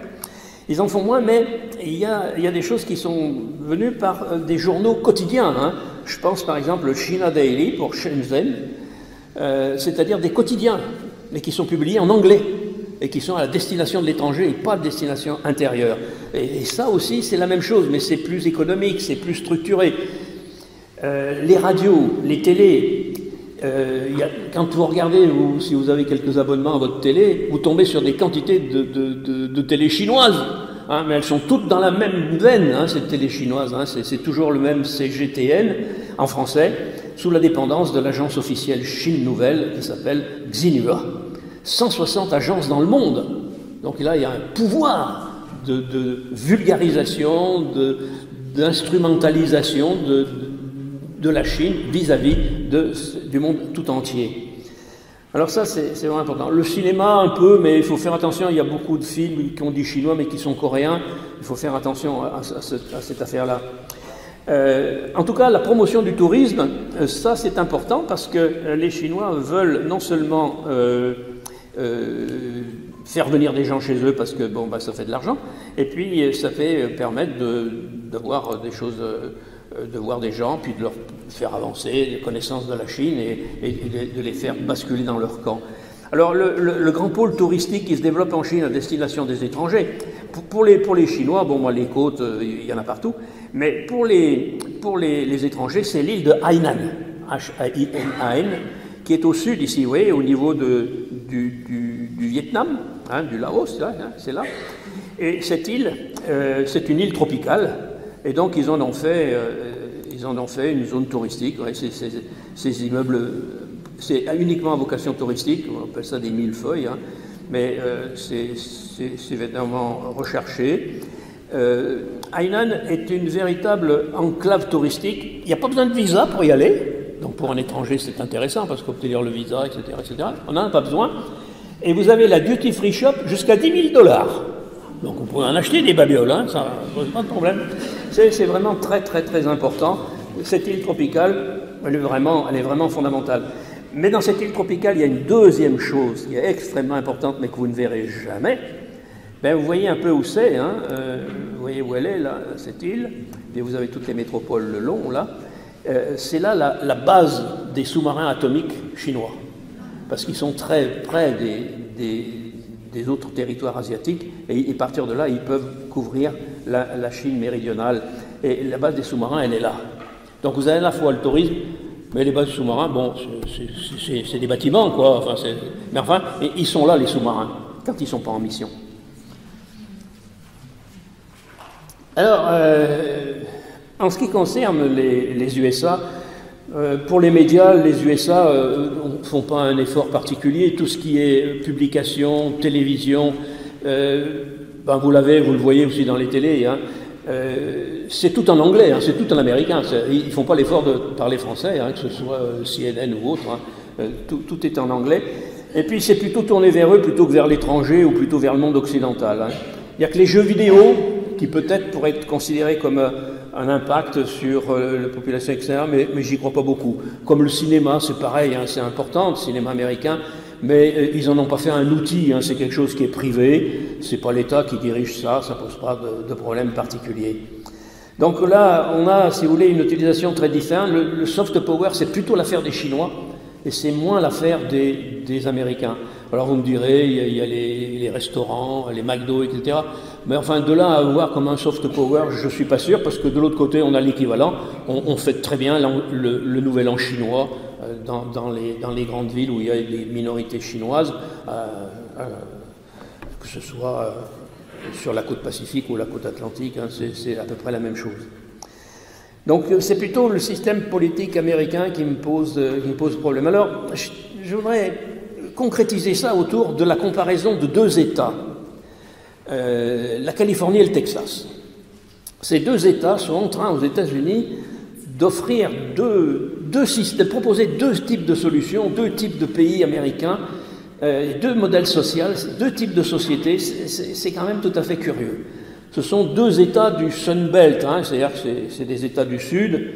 Ils en font moins, mais il y a des choses qui sont venues par des journaux quotidiens. Hein. Je pense par exemple au China Daily pour Shenzhen, c'est-à-dire des quotidiens, mais qui sont publiés en anglais et qui sont à la destination de l'étranger et pas de destination intérieure. Et ça aussi, c'est la même chose, mais c'est plus économique, c'est plus structuré. Les radios, les télés, quand vous regardez, si vous avez quelques abonnements à votre télé, vous tombez sur des quantités de télé chinoises, hein, mais elles sont toutes dans la même veine, hein, ces télé chinoises, hein, c'est toujours le même CGTN en français, sous la dépendance de l'agence officielle Chine Nouvelle qui s'appelle Xinhua. 160 agences dans le monde. Donc là, il y a un pouvoir de vulgarisation, d'instrumentalisation de la Chine vis-à-vis du monde tout entier. Alors ça, c'est vraiment important. Le cinéma, un peu, mais il faut faire attention, il y a beaucoup de films qui ont dit chinois, mais qui sont coréens. Il faut faire attention à cette affaire-là. En tout cas, la promotion du tourisme, ça c'est important parce que les Chinois veulent non seulement faire venir des gens chez eux parce que bon, bah, ça fait de l'argent, et puis ça fait permettre d'avoir des choses, de voir des gens, puis de leur faire avancer les connaissances de la Chine et de les faire basculer dans leur camp. Alors le grand pôle touristique qui se développe en Chine à destination des étrangers, pour les Chinois, bon moi les côtes, il y en a partout, mais pour les étrangers, c'est l'île de Hainan, H-A-I-N-A-N, qui est au sud ici, vous voyez, au niveau du Vietnam, hein, du Laos, là, hein, c'est là. Et cette île, c'est une île tropicale, et donc ils en ont fait une zone touristique. Ouais, ces immeubles, c'est uniquement à vocation touristique, on appelle ça des millefeuilles, hein, mais c'est évidemment recherché. Hainan est une véritable enclave touristique. Il n'y a pas besoin de visa pour y aller. Donc pour un étranger, c'est intéressant parce qu'obtenir le visa, etc., on n'en a pas besoin. Et vous avez la duty free shop jusqu'à $10 000. Donc vous pouvez en acheter des babioles, hein, ça ne pose pas de problème. C'est vraiment très très très important. Cette île tropicale, elle est vraiment fondamentale. Mais dans cette île tropicale, il y a une deuxième chose qui est extrêmement importante, mais que vous ne verrez jamais. Ben, vous voyez un peu où c'est, hein, vous voyez où elle est, là, cette île, et vous avez toutes les métropoles le long, là. C'est là la base des sous-marins atomiques chinois, parce qu'ils sont très près des autres territoires asiatiques, et à partir de là, ils peuvent couvrir la Chine méridionale. Et la base des sous-marins, elle est là. Donc vous avez à la fois le tourisme, mais les bases sous-marins, bon, c'est des bâtiments, quoi. Enfin, mais enfin, ils sont là, les sous-marins, quand ils ne sont pas en mission. Alors, en ce qui concerne les USA, pour les médias, les USA ne font pas un effort particulier. Tout ce qui est publication, télévision, ben vous le voyez aussi dans les télés, hein, c'est tout en anglais, hein, c'est tout en américain. Ils ne font pas l'effort de parler français, hein, que ce soit CNN ou autre. Hein, tout est en anglais. Et puis c'est plutôt tourné vers eux plutôt que vers l'étranger ou plutôt vers le monde occidental. Hein. Il n'y a que les jeux vidéo qui peut-être pourraient être considérés comme un impact sur la population extérieure, mais j'y crois pas beaucoup. Comme le cinéma, c'est pareil, hein, c'est important, le cinéma américain, mais ils n'en ont pas fait un outil, hein, c'est quelque chose qui est privé, c'est pas l'État qui dirige ça, ça pose pas de problème particulier. Donc là, on a, si vous voulez, une utilisation très différente. Le soft power, c'est plutôt l'affaire des Chinois, et c'est moins l'affaire des Américains. Alors vous me direz, il y a les restaurants, les McDo, etc. Mais enfin, de là à voir comme un soft power, je ne suis pas sûr, parce que de l'autre côté, on a l'équivalent. On fait très bien le nouvel an chinois dans les grandes villes où il y a des minorités chinoises, que ce soit sur la côte Pacifique ou la côte Atlantique, hein, c'est à peu près la même chose. Donc c'est plutôt le système politique américain qui me pose problème. Alors, je voudrais concrétiser ça autour de la comparaison de deux États, la Californie et le Texas. Ces deux États sont en train, aux États-Unis, d'offrir deux systèmes, de proposer deux types de solutions, deux types de pays américains, deux modèles sociaux, deux types de sociétés. C'est quand même tout à fait curieux. Ce sont deux États du Sun Belt, hein, c'est-à-dire que c'est des États du Sud.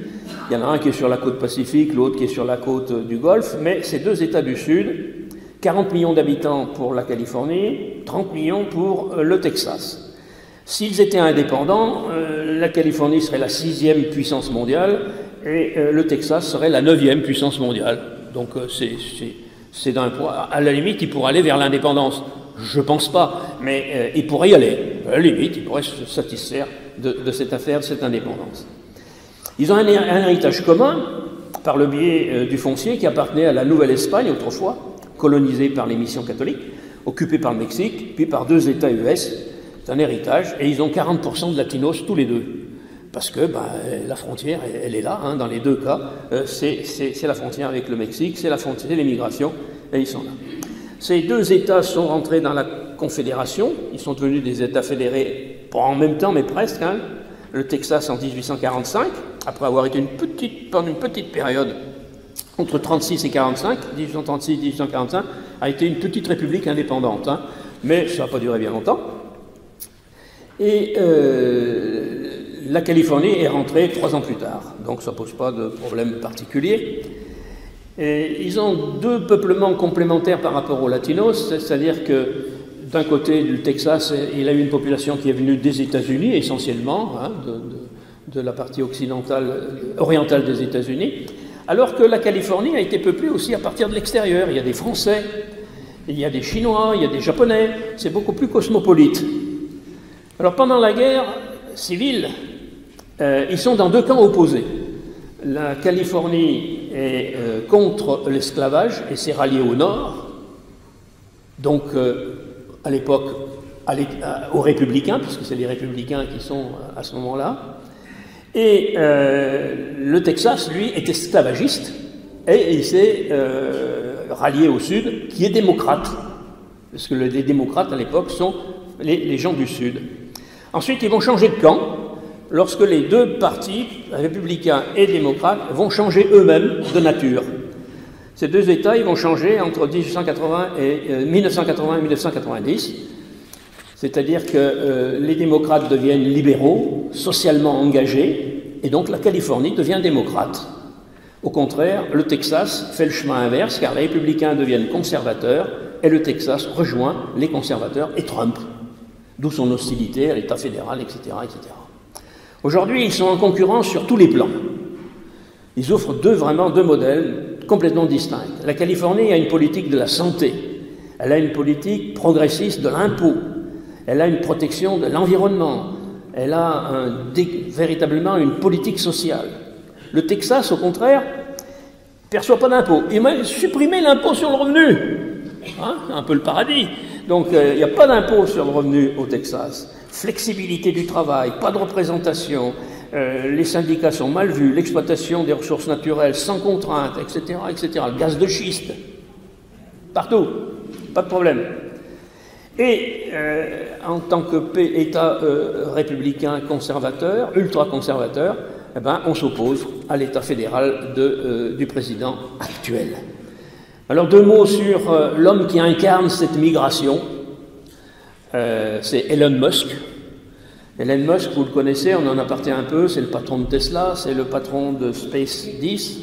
Il y en a un qui est sur la côte Pacifique, l'autre qui est sur la côte du Golfe, mais ces deux États du Sud, 40 millions d'habitants pour la Californie, 30 millions pour le Texas. S'ils étaient indépendants, la Californie serait la 6e puissance mondiale et le Texas serait la 9e puissance mondiale. Donc c'est d'un poids. À la limite, ils pourraient aller vers l'indépendance. Je ne pense pas, mais ils pourraient y aller. À la limite, ils pourraient se satisfaire de cette affaire, de cette indépendance. Ils ont un héritage commun par le biais du foncier qui appartenait à la Nouvelle-Espagne autrefois, colonisée par les missions catholiques, occupée par le Mexique, puis par deux États US. C'est un héritage, et ils ont 40% de latinos tous les deux. Parce que la frontière, elle est là, hein, dans les deux cas. C'est la frontière avec le Mexique, c'est l'immigration, et ils sont là. Ces deux États sont rentrés dans la Confédération, ils sont devenus des États fédérés, pas en même temps, mais presque. Hein. Le Texas en 1845, après avoir été pendant une petite période, entre 1936 et 1945, 1836 et 1845, a été une petite république indépendante. Hein. Mais ça n'a pas duré bien longtemps. Et la Californie est rentrée 3 ans plus tard, donc ça ne pose pas de problème particulier. Et ils ont deux peuplements complémentaires par rapport aux latinos, c'est-à-dire que d'un côté du Texas, il a eu une population qui est venue des États-Unis essentiellement, hein, de la partie orientale des États-Unis, alors que la Californie a été peuplée aussi à partir de l'extérieur. Il y a des Français, il y a des Chinois, il y a des Japonais, c'est beaucoup plus cosmopolite. Alors pendant la guerre civile, ils sont dans deux camps opposés. La Californie est contre l'esclavage et s'est ralliée au nord, donc à l'époque aux républicains, puisque c'est les républicains qui sont à ce moment-là. Et le Texas, lui, est esclavagiste et il s'est rallié au sud, qui est démocrate, parce que les démocrates à l'époque sont les gens du sud. Ensuite, ils vont changer de camp lorsque les deux partis, républicains et démocrates, vont changer eux-mêmes de nature. Ces deux États, ils vont changer entre 1980 et 1990, c'est-à-dire que les démocrates deviennent libéraux, socialement engagés, et donc la Californie devient démocrate. Au contraire, le Texas fait le chemin inverse, car les républicains deviennent conservateurs, et le Texas rejoint les conservateurs et Trump. D'où son hostilité à l'État fédéral, etc., etc. Aujourd'hui, ils sont en concurrence sur tous les plans. Ils offrent vraiment deux modèles complètement distincts. La Californie a une politique de la santé, elle a une politique progressiste de l'impôt, elle a une protection de l'environnement, elle a véritablement une politique sociale. Le Texas, au contraire, ne perçoit pas d'impôt. Il m'a supprimé l'impôt sur le revenu. Hein, un peu le paradis. Donc, il n'y a pas d'impôt sur le revenu au Texas. Flexibilité du travail, pas de représentation, les syndicats sont mal vus, l'exploitation des ressources naturelles sans contrainte, etc., etc. Le gaz de schiste, partout, pas de problème. Et en tant que État républicain conservateur, ultra-conservateur, eh ben, on s'oppose à l'État fédéral du président actuel. Alors deux mots sur l'homme qui incarne cette migration, c'est Elon Musk. Elon Musk, vous le connaissez, on en a parlé un peu, c'est le patron de Tesla, c'est le patron de SpaceX,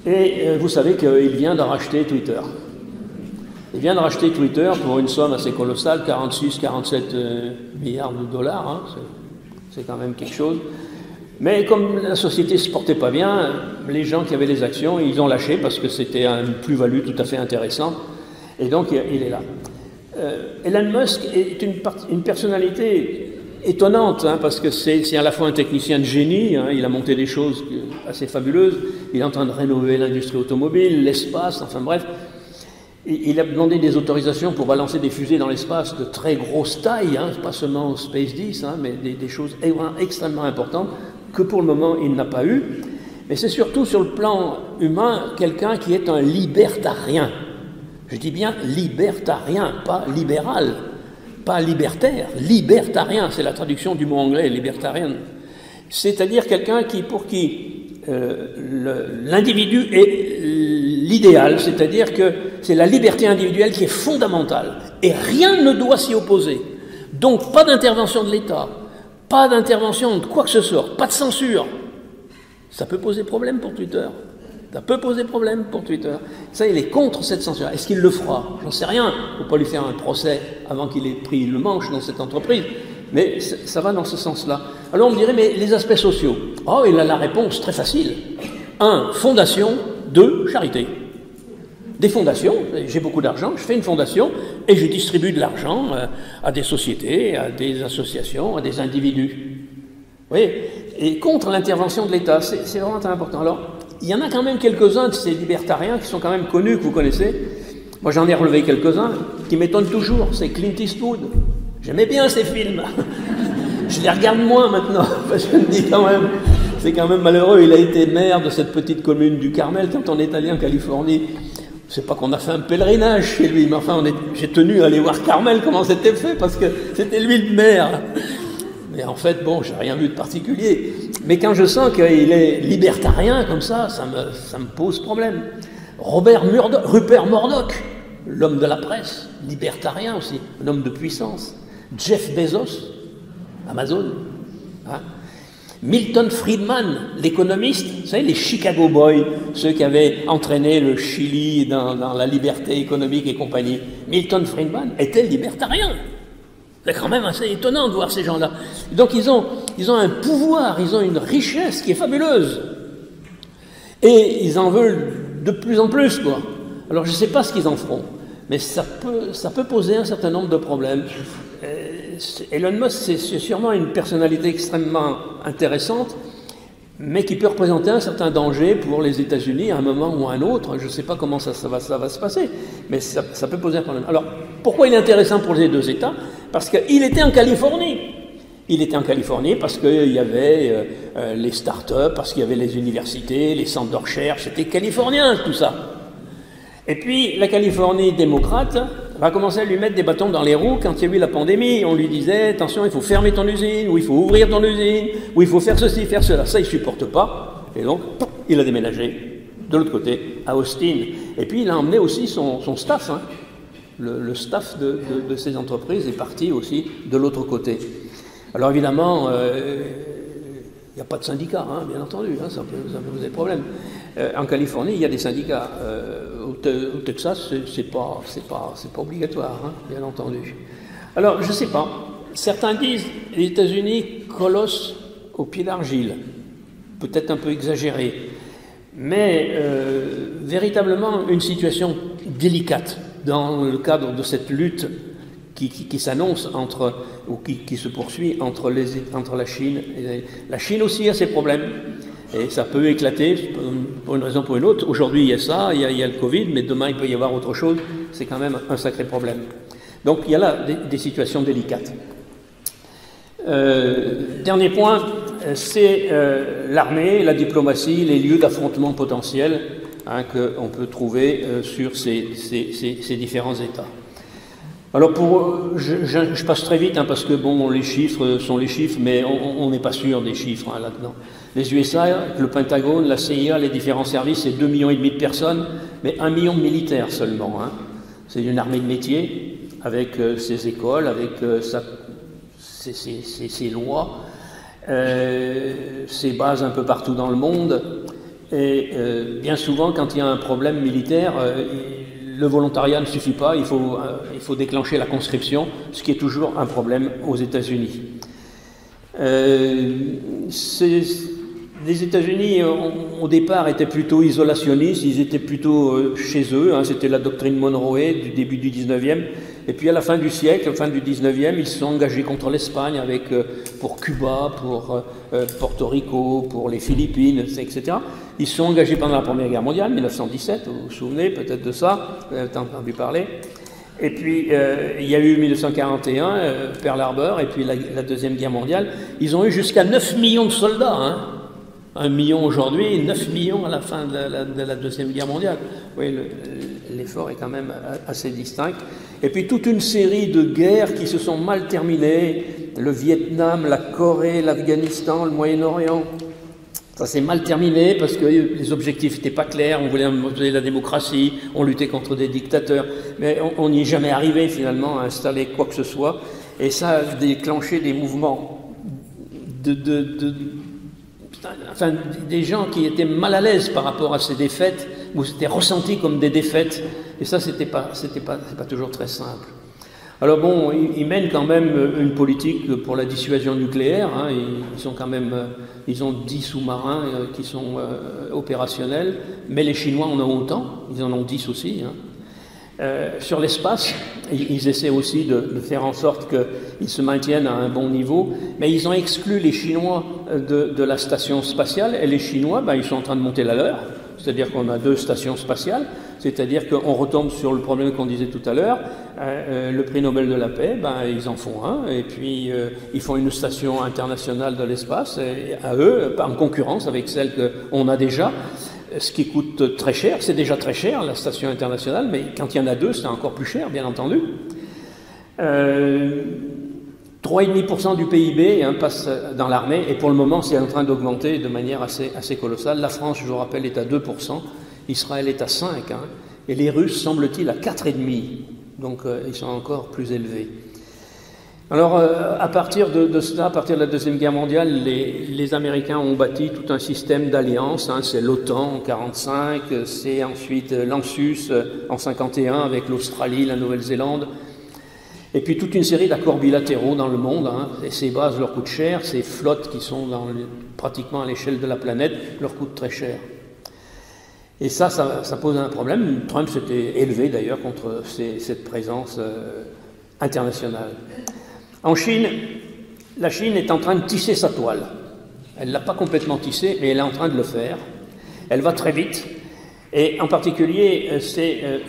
et vous savez qu'il vient d'en racheter Twitter. Il vient de racheter Twitter pour une somme assez colossale, 46-47 milliards de dollars, hein, c'est quand même quelque chose. Mais comme la société ne se portait pas bien, les gens qui avaient les actions, ils ont lâché parce que c'était une plus-value tout à fait intéressante. Et donc, il est là. Elon Musk est une personnalité étonnante, hein, parce que c'est à la fois un technicien de génie, hein, il a monté des choses assez fabuleuses, il est en train de rénover l'industrie automobile, l'espace, enfin bref. Il a demandé des autorisations pour balancer des fusées dans l'espace de très grosse taille, hein, pas seulement Space 10, hein, mais des choses extrêmement importantes que pour le moment il n'a pas eu. Mais c'est surtout sur le plan humain quelqu'un qui est un libertarien. Je dis bien libertarien, pas libéral, pas libertaire, libertarien, c'est la traduction du mot anglais, libertarian. C'est-à-dire quelqu'un pour qui l'individu est l'idéal, c'est-à-dire que c'est la liberté individuelle qui est fondamentale et rien ne doit s'y opposer. Donc pas d'intervention de l'État, pas d'intervention de quoi que ce soit, pas de censure. Ça peut poser problème pour Twitter. Ça peut poser problème pour Twitter. Ça, il est contre cette censure. Est-ce qu'il le fera? J'en sais rien. Il ne faut pas lui faire un procès avant qu'il ait pris le manche dans cette entreprise. Mais ça va dans ce sens-là. Alors on me dirait, mais les aspects sociaux? Oh, il a la réponse très facile. 1, fondation. 2, charité. Des fondations, j'ai beaucoup d'argent, je fais une fondation et je distribue de l'argent à des sociétés, à des associations, à des individus. Vous voyez? Et contre l'intervention de l'État, c'est vraiment très important. Alors, il y en a quand même quelques-uns de ces libertariens qui sont quand même connus, que vous connaissez. Moi, j'en ai relevé quelques-uns qui m'étonnent toujours. C'est Clint Eastwood. J'aimais bien ces films. Je les regarde moins maintenant, parce que je me dis quand même, c'est quand même malheureux. Il a été maire de cette petite commune du Carmel quand on est allé en Californie. C'est pas qu'on a fait un pèlerinage chez lui, mais enfin, j'ai tenu à aller voir Carmel comment c'était fait, parce que c'était lui le maire. Mais en fait, bon, j'ai rien vu de particulier. Mais quand je sens qu'il est libertarien comme ça me pose problème. Rupert Murdoch, l'homme de la presse, libertarien aussi, un homme de puissance. Jeff Bezos, Amazon. Hein. Milton Friedman, l'économiste, vous savez, les Chicago Boys, ceux qui avaient entraîné le Chili dans la liberté économique et compagnie. Milton Friedman était libertarien. C'est quand même assez étonnant de voir ces gens-là. Donc ils ont un pouvoir, ils ont une richesse qui est fabuleuse. Et ils en veulent de plus en plus, quoi. Alors je ne sais pas ce qu'ils en feront, mais ça peut poser un certain nombre de problèmes. Elon Musk, c'est sûrement une personnalité extrêmement intéressante, mais qui peut représenter un certain danger pour les États-Unis à un moment ou à un autre. Je ne sais pas comment ça va se passer, mais ça peut poser un problème. Alors, pourquoi il est intéressant pour les deux États? Parce qu'il était en Californie. Il était en Californie parce qu'il y avait les start-up, parce qu'il y avait les universités, les centres de recherche. C'était californien, tout ça. Et puis, la Californie démocrate va commencer à lui mettre des bâtons dans les roues quand il y a eu la pandémie. On lui disait, attention, il faut fermer ton usine, ou il faut ouvrir ton usine, ou il faut faire ceci, faire cela. Ça, il ne supporte pas. Et donc, il a déménagé de l'autre côté, à Austin. Et puis, il a emmené aussi son staff. Hein. Le staff de ces entreprises est parti aussi de l'autre côté. Alors, évidemment, il n'y a pas de syndicat, hein, bien entendu, hein, ça peut poser problème. En Californie, il y a des syndicats. Au Texas, c'est pas obligatoire, hein, bien entendu. Alors, je ne sais pas. Certains disent les États-Unis colossent au pied d'argile. Peut-être un peu exagéré. Mais véritablement une situation délicate dans le cadre de cette lutte qui s'annonce ou qui se poursuit entre la Chine et la Chine aussi a ses problèmes. Et ça peut éclater pour une raison ou pour une autre. Aujourd'hui, il y a ça, il y a le Covid, mais demain, il peut y avoir autre chose. C'est quand même un sacré problème. Donc, il y a là des situations délicates. Dernier point, c'est l'armée, la diplomatie, les lieux d'affrontement potentiels hein, qu'on peut trouver sur ces différents États. Alors, je passe très vite, hein, parce que bon, les chiffres sont les chiffres, mais on n'est pas sûr des chiffres hein, là-dedans. Les USA, le Pentagone, la CIA, les différents services, c'est 2,5 millions de personnes, mais 1 million de militaires seulement. Hein. C'est une armée de métier, avec ses écoles, avec ses lois, ses bases un peu partout dans le monde. Et bien souvent, quand il y a un problème militaire, le volontariat ne suffit pas, il faut déclencher la conscription, ce qui est toujours un problème aux États-Unis. Les États-Unis, au départ, étaient plutôt isolationnistes, ils étaient plutôt chez eux, hein, c'était la doctrine Monroe du début du 19e. Et puis à la fin du siècle, fin du 19e, ils se sont engagés contre l'Espagne pour Cuba, pour Porto Rico, pour les Philippines, etc. Ils se sont engagés pendant la Première Guerre mondiale, 1917, vous vous souvenez peut-être de ça, vous avez entendu parler. Et puis il y a eu 1941, Pearl Harbor, et puis la Deuxième Guerre mondiale. Ils ont eu jusqu'à 9 millions de soldats, hein. 1 million aujourd'hui, 9 millions à la fin de la Deuxième Guerre mondiale. Oui, l'effort est quand même assez distinct. Et puis toute une série de guerres qui se sont mal terminées, le Vietnam, la Corée, l'Afghanistan, le Moyen-Orient. Ça s'est mal terminé parce que les objectifs n'étaient pas clairs, on voulait imposer la démocratie, on luttait contre des dictateurs, mais on n'y est jamais arrivé finalement à installer quoi que ce soit. Et ça a déclenché des mouvements enfin, des gens qui étaient mal à l'aise par rapport à ces défaites, ou c'était ressenti comme des défaites, et ça, c'est pas toujours très simple. Alors bon, ils mènent quand même une politique pour la dissuasion nucléaire, hein, ils ont 10 sous-marins qui sont opérationnels, mais les Chinois en ont autant, ils en ont 10 aussi, hein. Sur l'espace, ils essaient aussi de faire en sorte qu'ils se maintiennent à un bon niveau, mais ils ont exclu les Chinois de la station spatiale, et les Chinois, ils sont en train de monter la leur, c'est-à-dire qu'on a 2 stations spatiales, c'est-à-dire qu'on retombe sur le problème qu'on disait tout à l'heure, le prix Nobel de la paix, ils en font un, et puis ils font une station internationale de l'espace, à eux, en concurrence avec celle qu'on a déjà, ce qui coûte très cher, c'est déjà très cher la station internationale, mais quand il y en a 2, c'est encore plus cher, bien entendu. 3,5% du PIB passe dans l'armée, et pour le moment, c'est en train d'augmenter de manière assez colossale. La France, je vous rappelle, est à 2%, Israël est à 5%, et les Russes, semble-t-il, à 4,5%, donc ils sont encore plus élevés. Alors, à partir de cela, à partir de la Deuxième Guerre mondiale, les Américains ont bâti tout un système d'alliances. Hein, c'est l'OTAN en 1945, c'est ensuite l'ANZUS en 1951 avec l'Australie, la Nouvelle-Zélande, et puis toute une série d'accords bilatéraux dans le monde. Hein, et ces bases leur coûtent cher, ces flottes qui sont pratiquement à l'échelle de la planète leur coûtent très cher. Et ça pose un problème. Trump s'était élevé d'ailleurs contre cette présence internationale. En Chine, la Chine est en train de tisser sa toile. Elle ne l'a pas complètement tissée, mais elle est en train de le faire. Elle va très vite. Et en particulier,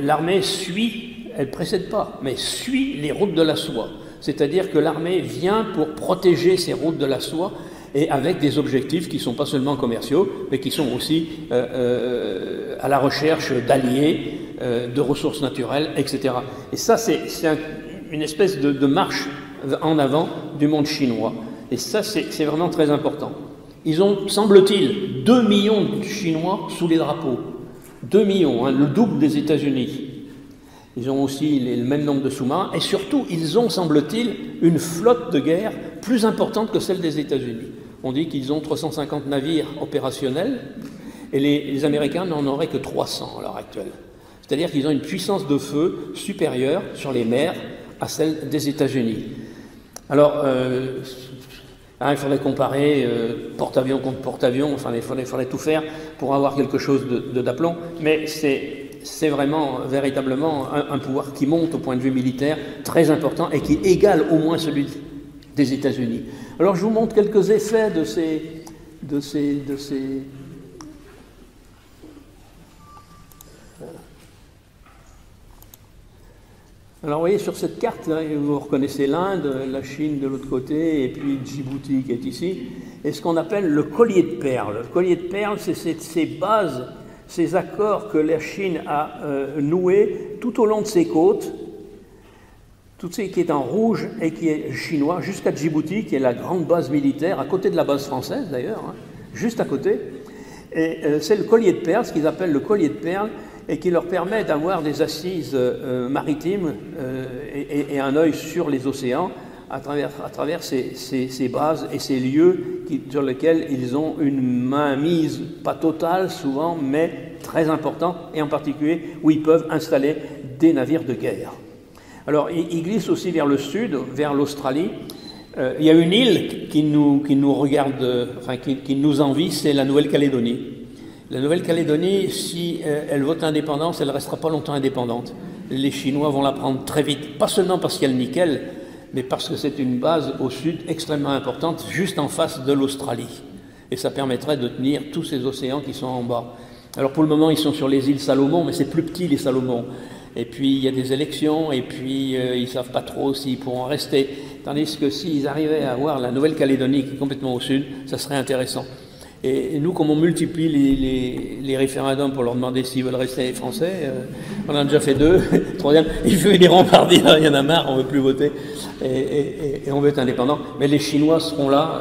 l'armée suit, elle ne précède pas, mais suit les routes de la soie. C'est-à-dire que l'armée vient pour protéger ces routes de la soie, et avec des objectifs qui ne sont pas seulement commerciaux, mais qui sont aussi à la recherche d'alliés, de ressources naturelles, etc. Et ça, c'est une espèce de marche en avant du monde chinois. Et ça, c'est vraiment très important. Ils ont, semble-t-il, 2 millions de Chinois sous les drapeaux. 2 millions, le double des États-Unis. Ils ont aussi le même nombre de sous-marins. Et surtout, ils ont, semble-t-il, une flotte de guerre plus importante que celle des États-Unis. On dit qu'ils ont 350 navires opérationnels, et les Américains n'en auraient que 300 à l'heure actuelle. C'est-à-dire qu'ils ont une puissance de feu supérieure sur les mers à celle des États-Unis. Alors, il faudrait comparer porte-avions contre porte-avions, enfin, il faudrait tout faire pour avoir quelque chose d'aplomb, mais c'est vraiment, véritablement, un pouvoir qui monte au point de vue militaire très important et qui égale au moins celui des États-Unis. Alors, je vous montre quelques effets de ces Alors, vous voyez, sur cette carte, là, vous reconnaissez l'Inde, la Chine de l'autre côté, et puis Djibouti qui est ici, et ce qu'on appelle le collier de perles. Le collier de perles, c'est ces bases, ces accords que la Chine a noués tout au long de ses côtes, tout ce qui est en rouge et qui est chinois, jusqu'à Djibouti, qui est la grande base militaire, à côté de la base française d'ailleurs, hein, juste à côté. Et c'est le collier de perles, ce qu'ils appellent le collier de perles, et qui leur permet d'avoir des assises maritimes et un œil sur les océans à travers ces bases et ces lieux sur lesquels ils ont une mainmise, pas totale souvent, mais très important, et en particulier où ils peuvent installer des navires de guerre. Alors, ils glissent aussi vers le sud, vers l'Australie. Il y a une île qui nous regarde, enfin qui nous envie, c'est la Nouvelle-Calédonie. La Nouvelle-Calédonie, si elle vote l'indépendance, elle ne restera pas longtemps indépendante. Les Chinois vont la prendre très vite, pas seulement parce qu'il y a le nickel, mais parce que c'est une base au sud extrêmement importante, juste en face de l'Australie. Et ça permettrait de tenir tous ces océans qui sont en bas. Alors pour le moment, ils sont sur les îles Salomon, mais c'est plus petit les Salomon. Et puis il y a des élections, et puis ils ne savent pas trop s'ils pourront rester. Tandis que s'ils arrivaient à avoir la Nouvelle-Calédonie qui est complètement au sud, ça serait intéressant. Et nous, comme on multiplie les référendums pour leur demander s'ils veulent rester français, on en a déjà fait 2. Troisième, il veut les rempardir, il y en a marre, on ne veut plus voter, et on veut être indépendant. Mais les Chinois seront là,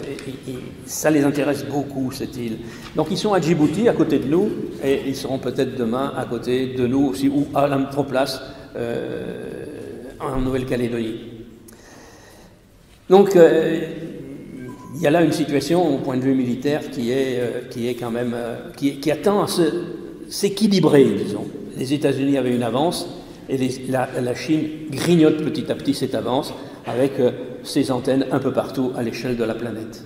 et ça les intéresse beaucoup, cette île. Donc ils sont à Djibouti, à côté de nous, et ils seront peut-être demain à côté de nous aussi, ou à la métroplace, en Nouvelle-Calédonie. Donc, il y a là une situation, au point de vue militaire, qui est quand même, qui attend à s'équilibrer, disons. Les États-Unis avaient une avance, et la Chine grignote petit à petit cette avance, avec ses antennes un peu partout à l'échelle de la planète.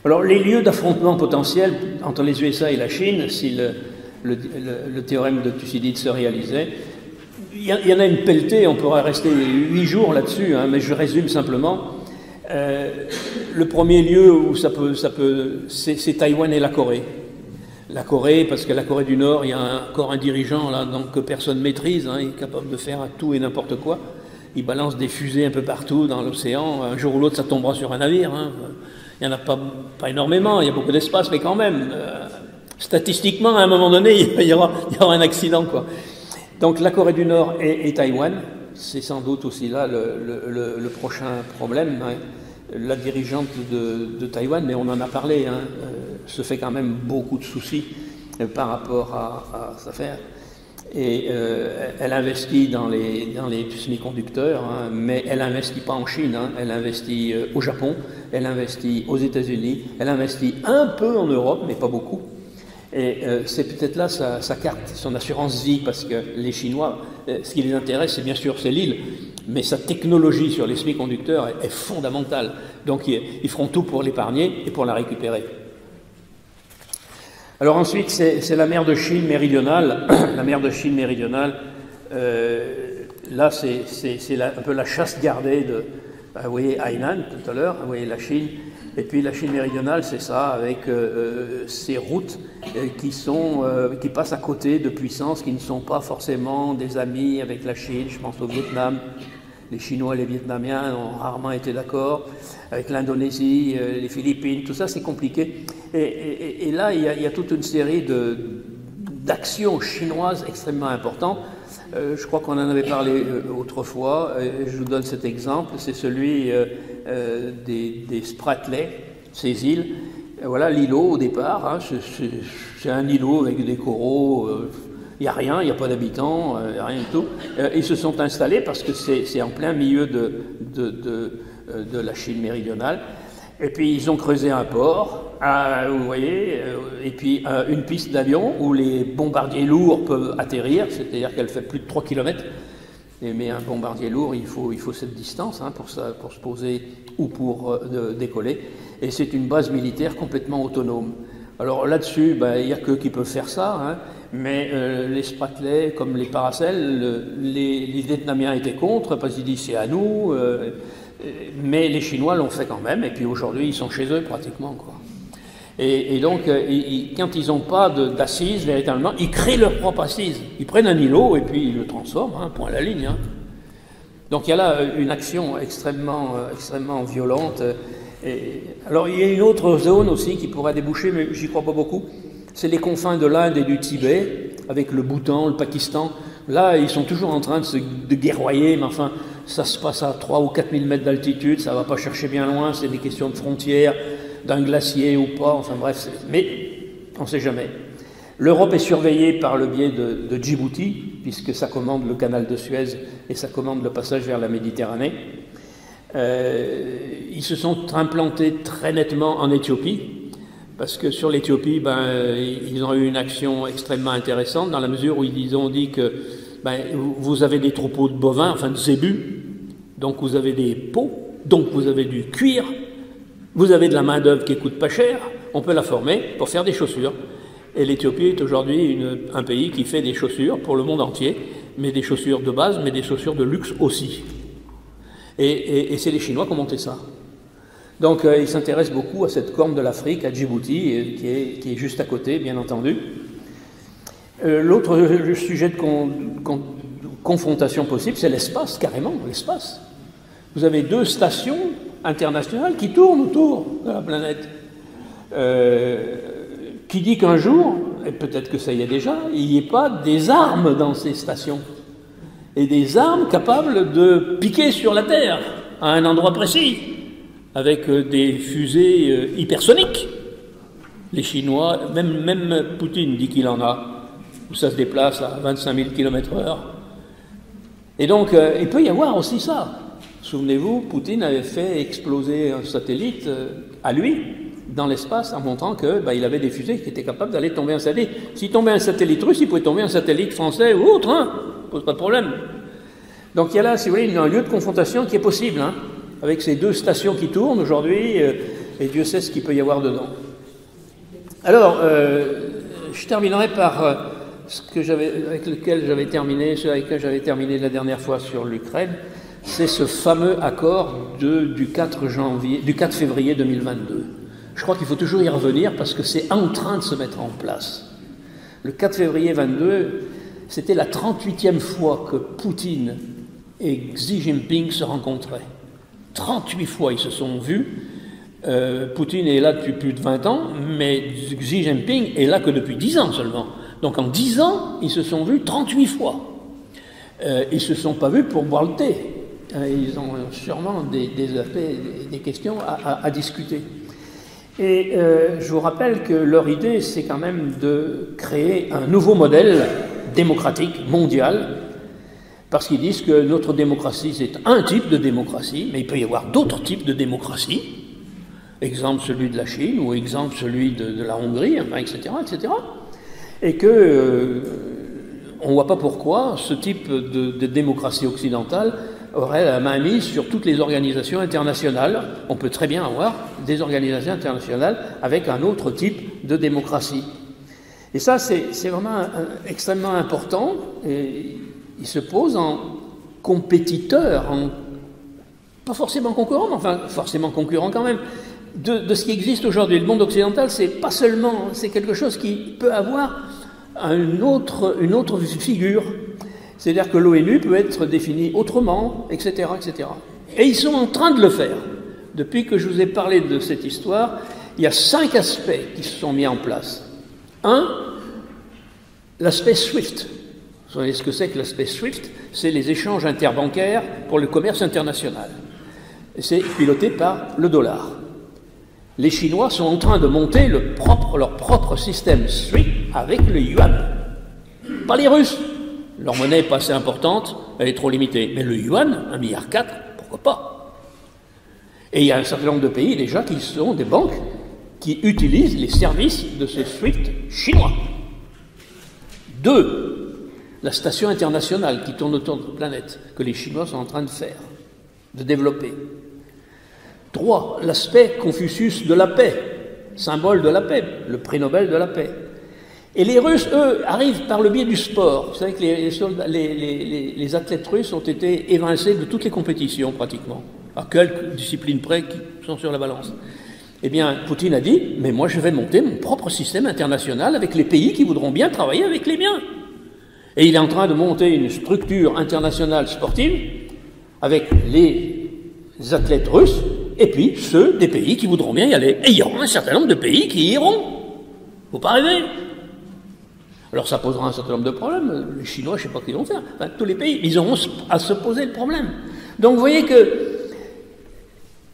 Alors, les lieux d'affrontement potentiels entre les USA et la Chine, si le théorème de Thucydide se réalisait, il y en a une pelletée, on pourrait rester 8 jours là-dessus, hein, mais je résume simplement. Le premier lieu où c'est Taïwan et la Corée. La Corée, parce que la Corée du Nord, il y a encore un dirigeant là, donc, que personne ne maîtrise, hein, il est capable de faire tout et n'importe quoi. Il balance des fusées un peu partout dans l'océan. Un jour ou l'autre, ça tombera sur un navire. Hein. Il n'y en a pas énormément, il y a beaucoup d'espace, mais quand même, statistiquement, à un moment donné, il y aura un accident, quoi. Donc la Corée du Nord et Taïwan, c'est sans doute aussi là le prochain problème. Hein. La dirigeante de Taïwan, mais on en a parlé, hein, se fait quand même beaucoup de soucis par rapport à cette affaire. Et elle investit dans les semi-conducteurs, hein, mais elle n'investit pas en Chine, hein, elle investit au Japon, elle investit aux États-Unis, elle investit un peu en Europe, mais pas beaucoup. Et c'est peut-être là sa carte, son assurance vie, parce que les Chinois, ce qui les intéresse, c'est bien sûr c'est l'île, mais sa technologie sur les semi-conducteurs est fondamentale. Donc ils feront tout pour l'épargner et pour la récupérer. Alors ensuite, c'est la mer de Chine méridionale. La mer de Chine méridionale, là c'est un peu la chasse gardée de, vous voyez, Hainan tout à l'heure, vous voyez la Chine. Et puis la Chine méridionale, c'est ça, avec ces routes qui passent à côté de puissances qui ne sont pas forcément des amis avec la Chine. Je pense au Vietnam. Les Chinois et les Vietnamiens ont rarement été d'accord. Avec l'Indonésie, les Philippines, tout ça, c'est compliqué. Et là, il y a toute une série d'actions chinoises extrêmement importantes. Je crois qu'on en avait parlé autrefois. Je vous donne cet exemple. C'est celui des Spratly, ces îles. Voilà l'îlot au départ. Hein, c'est un îlot avec des coraux. Il n'y a rien, il n'y a pas d'habitants, il n'y a rien du tout. Ils se sont installés parce que c'est en plein milieu de la Chine méridionale. Et puis ils ont creusé un port, vous voyez, et puis une piste d'avion où les bombardiers lourds peuvent atterrir, c'est-à-dire qu'elle fait plus de 3 km. Mais un bombardier lourd, il faut cette distance, hein, pour se poser ou pour décoller. Et c'est une base militaire complètement autonome. Alors là-dessus, il n'y a qu'eux qui peuvent faire ça, hein, mais les Spratly, comme les Paracels, les Vietnamiens étaient contre, parce qu'ils disent c'est à nous, mais les Chinois l'ont fait quand même, et puis aujourd'hui ils sont chez eux pratiquement, quoi. Et donc, quand ils n'ont pas d'assises, véritablement, ils créent leur propre assise. Ils prennent un îlot et puis ils le transforment, hein, point à la ligne. Hein. Donc il y a là une action extrêmement violente. Alors il y a une autre zone aussi qui pourrait déboucher, mais j'y crois pas beaucoup. C'est les confins de l'Inde et du Tibet, avec le Bhoutan, le Pakistan. Là, ils sont toujours en train de guerroyer, mais enfin, ça se passe à 3 ou 4 000 mètres d'altitude, ça ne va pas chercher bien loin, c'est des questions de frontières, d'un glacier ou pas, enfin bref, mais on ne sait jamais. L'Europe est surveillée par le biais de Djibouti, puisque ça commande le canal de Suez et ça commande le passage vers la Méditerranée. Ils se sont implantés très nettement en Éthiopie, parce que sur l'Éthiopie, ils ont eu une action extrêmement intéressante dans la mesure où ils ont dit que vous avez des troupeaux de bovins, enfin de zébus, donc vous avez des peaux, donc vous avez du cuir, vous avez de la main-d'œuvre qui coûte pas cher, on peut la former pour faire des chaussures. Et l'Éthiopie est aujourd'hui un pays qui fait des chaussures pour le monde entier, mais des chaussures de base, mais des chaussures de luxe aussi. Et c'est les Chinois qui ont monté ça. Donc ils s'intéressent beaucoup à cette corne de l'Afrique, à Djibouti, qui est juste à côté, bien entendu. L'autre sujet de confrontation possible, c'est l'espace, carrément, l'espace. Vous avez 2 stations internationales qui tournent autour de la planète. Qui dit qu'un jour, et peut-être que ça y est déjà, il n'y ait pas des armes dans ces stations. Et des armes capables de piquer sur la Terre, à un endroit précis, avec des fusées hypersoniques. Les Chinois, même Poutine dit qu'il en a, où ça se déplace à 25 000 km/h. Et donc, il peut y avoir aussi ça. Souvenez-vous, Poutine avait fait exploser un satellite à lui, dans l'espace, en montrant qu'il avait des fusées qui étaient capables d'aller tomber un satellite. S'il tombait un satellite russe, il pouvait tomber un satellite français ou autre, hein, pose pas de problème. Donc il y a là, si vous voulez, un lieu de confrontation qui est possible, hein, avec ces 2 stations qui tournent aujourd'hui, et Dieu sait ce qu'il peut y avoir dedans. Alors, je terminerai par ce avec lequel j'avais terminé la dernière fois sur l'Ukraine, c'est ce fameux accord du 4 février 2022. Je crois qu'il faut toujours y revenir parce que c'est en train de se mettre en place. Le 4 février 22, c'était la 38e fois que Poutine et Xi Jinping se rencontraient. 38 fois ils se sont vus. Poutine est là depuis plus de 20 ans, mais Xi Jinping est là que depuis 10 ans seulement. Donc en 10 ans, ils se sont vus 38 fois. Ils ne se sont pas vus pour boire le thé. Ils ont sûrement des questions à discuter. Et je vous rappelle que leur idée, c'est quand même de créer un nouveau modèle démocratique mondial, parce qu'ils disent que notre démocratie, c'est un type de démocratie, mais il peut y avoir d'autres types de démocratie. Exemple celui de la Chine, ou exemple celui de la Hongrie, etc., etc. Et que on ne voit pas pourquoi ce type de démocratie occidentale aurait la main mise sur toutes les organisations internationales. On peut très bien avoir des organisations internationales avec un autre type de démocratie. Et ça, c'est vraiment extrêmement important. Et il se pose en compétiteur, pas forcément concurrent, mais enfin forcément concurrent quand même, de ce qui existe aujourd'hui. Le monde occidental, c'est pas seulement, c'est quelque chose qui peut avoir une autre figure. C'est-à-dire que l'ONU peut être définie autrement, etc., etc. Et ils sont en train de le faire. Depuis que je vous ai parlé de cette histoire, il y a 5 aspects qui se sont mis en place. 1, l'aspect SWIFT. Vous savez ce que c'est que l'aspect SWIFT? C'est les échanges interbancaires pour le commerce international. C'est piloté par le dollar. Les Chinois sont en train de monter leur propre système SWIFT avec le yuan. Pas les Russes. Leur monnaie n'est pas assez importante, elle est trop limitée. Mais le yuan, 1,4 milliard, pourquoi pas? Et il y a un certain nombre de pays déjà qui sont des banques qui utilisent les services de ce SWIFT chinois. 2, la station internationale qui tourne autour de la planète, que les Chinois sont en train de faire, de développer. 3, l'aspect Confucius de la paix, symbole de la paix, le prix Nobel de la paix. Et les Russes, eux, arrivent par le biais du sport. Vous savez que les athlètes russes ont été évincés de toutes les compétitions, pratiquement, à quelques disciplines près qui sont sur la balance. Eh bien, Poutine a dit, mais moi je vais monter mon propre système international avec les pays qui voudront bien travailler avec les miens. Et il est en train de monter une structure internationale sportive avec les athlètes russes et puis ceux des pays qui voudront bien y aller. Et il y aura un certain nombre de pays qui y iront. Faut pas rêver. Alors ça posera un certain nombre de problèmes. Les Chinois, je ne sais pas ce qu'ils vont faire. Enfin, tous les pays, ils auront à se poser le problème. Donc vous voyez que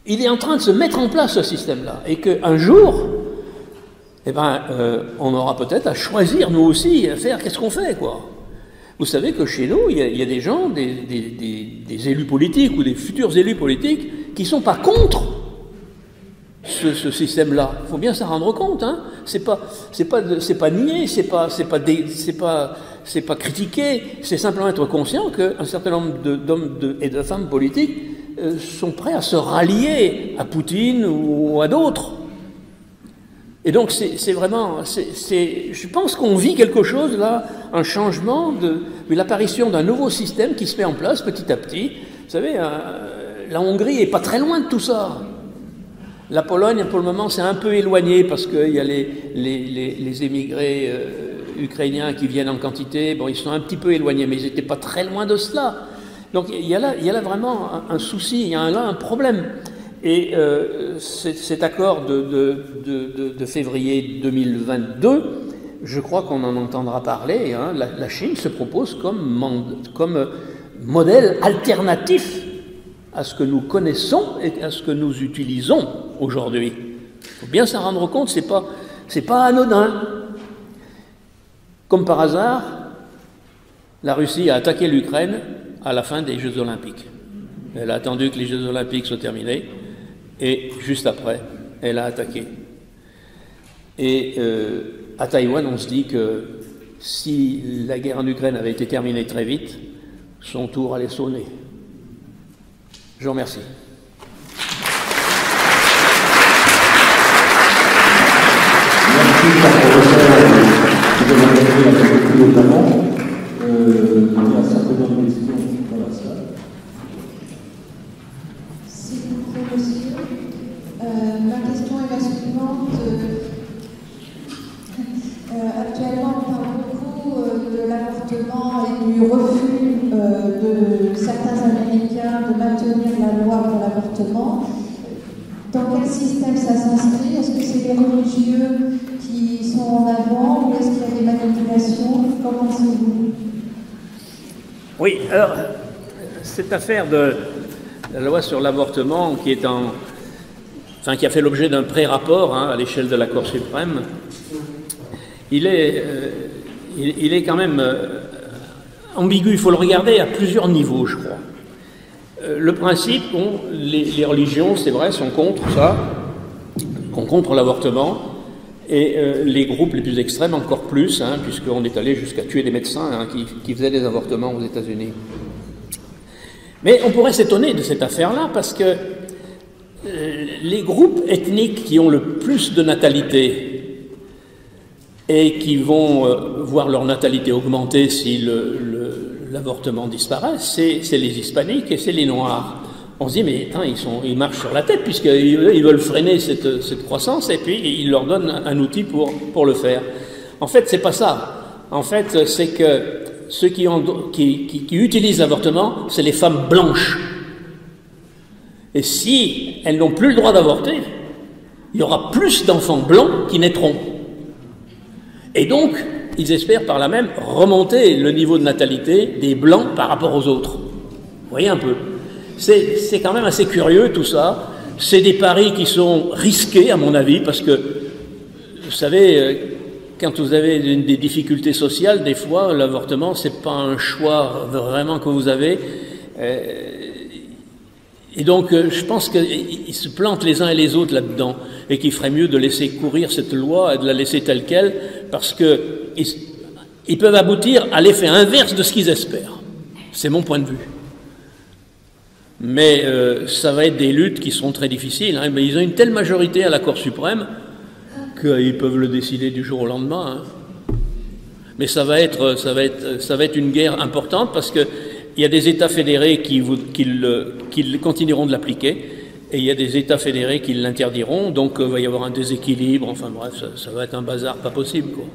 il est en train de se mettre en place ce système-là. Et qu'un jour, on aura peut-être à choisir, nous aussi, à faire qu'est-ce qu'on fait, quoi. Vous savez que chez nous, il y a des gens, des élus politiques ou des futurs élus politiques qui ne sont pas contre ce système-là. Il faut bien s'en rendre compte. Hein. C'est pas nier, c'est pas critiquer. C'est simplement être conscient qu'un certain nombre d'hommes et de femmes politiques sont prêts à se rallier à Poutine ou à d'autres. Et donc c'est vraiment, je pense qu'on vit quelque chose là, un changement l'apparition d'un nouveau système qui se met en place petit à petit. Vous savez, la Hongrie est pas très loin de tout ça. La Pologne, pour le moment, c'est un peu éloigné parce qu'il y a les émigrés ukrainiens qui viennent en quantité. Bon, ils sont un petit peu éloignés, mais ils n'étaient pas très loin de cela. Donc il y a là vraiment un souci, il y a là un problème. Et cet accord de février 2022, je crois qu'on en entendra parler. Hein, la Chine se propose comme modèle alternatif à ce que nous connaissons et à ce que nous utilisons aujourd'hui. Il faut bien s'en rendre compte, c'est pas anodin. Comme par hasard, la Russie a attaqué l'Ukraine à la fin des Jeux Olympiques. Elle a attendu que les Jeux Olympiques soient terminés et juste après, elle a attaqué. Et à Taïwan, on se dit que si la guerre en Ukraine avait été terminée très vite, son tour allait sonner. Je vous remercie. Merci, professeur. Il y a certainement des questions dans la salle. S'il vous plaît, monsieur. Ma question est la suivante. Actuellement, on parle beaucoup de l'avortement et du refus de certains Américains de maintenir la loi pour l'avortement. Dans quel système ça s'inscrit? Est-ce que c'est les religieux qui sont en avant ou est-ce qu'il y a des manipulations? Comment pensez-vous? Oui, alors, cette affaire de la loi sur l'avortement qui a fait l'objet d'un pré-rapport à l'échelle de la Cour suprême, il est quand même ambigu. Il faut le regarder à plusieurs niveaux, je crois. Le principe, les religions, c'est vrai, sont contre ça, contre l'avortement, et les groupes les plus extrêmes encore plus, puisqu'on est allé jusqu'à tuer des médecins qui faisaient des avortements aux États-Unis. Mais on pourrait s'étonner de cette affaire-là, parce que les groupes ethniques qui ont le plus de natalité et qui vont voir leur natalité augmenter si l'avortement disparaît, c'est les hispaniques et c'est les noirs. On se dit, mais attends, ils marchent sur la tête, puisqu'ils veulent freiner cette croissance, et puis ils leur donnent un outil pour le faire. En fait, c'est pas ça. En fait, c'est que ceux qui utilisent l'avortement, c'est les femmes blanches. Et si elles n'ont plus le droit d'avorter, il y aura plus d'enfants blancs qui naîtront. Et donc, ils espèrent par là même remonter le niveau de natalité des blancs par rapport aux autres. Vous voyez un peu. C'est quand même assez curieux tout ça. C'est des paris qui sont risqués à mon avis, parce que, vous savez, quand vous avez des difficultés sociales, des fois, l'avortement, c'est pas un choix vraiment que vous avez. Et donc, je pense qu'ils se plantent les uns et les autres là-dedans, et qu'il ferait mieux de laisser courir cette loi et de la laisser telle qu'elle, parce qu'ils peuvent aboutir à l'effet inverse de ce qu'ils espèrent. C'est mon point de vue. Mais ça va être des luttes qui seront très difficiles. Mais ils ont une telle majorité à la Cour suprême qu'ils peuvent le décider du jour au lendemain. Mais ça va être une guerre importante, parce que il y a des États fédérés qui continueront de l'appliquer, et il y a des États fédérés qui l'interdiront, donc il va y avoir un déséquilibre, enfin bref, ça va être un bazar pas possible, quoi.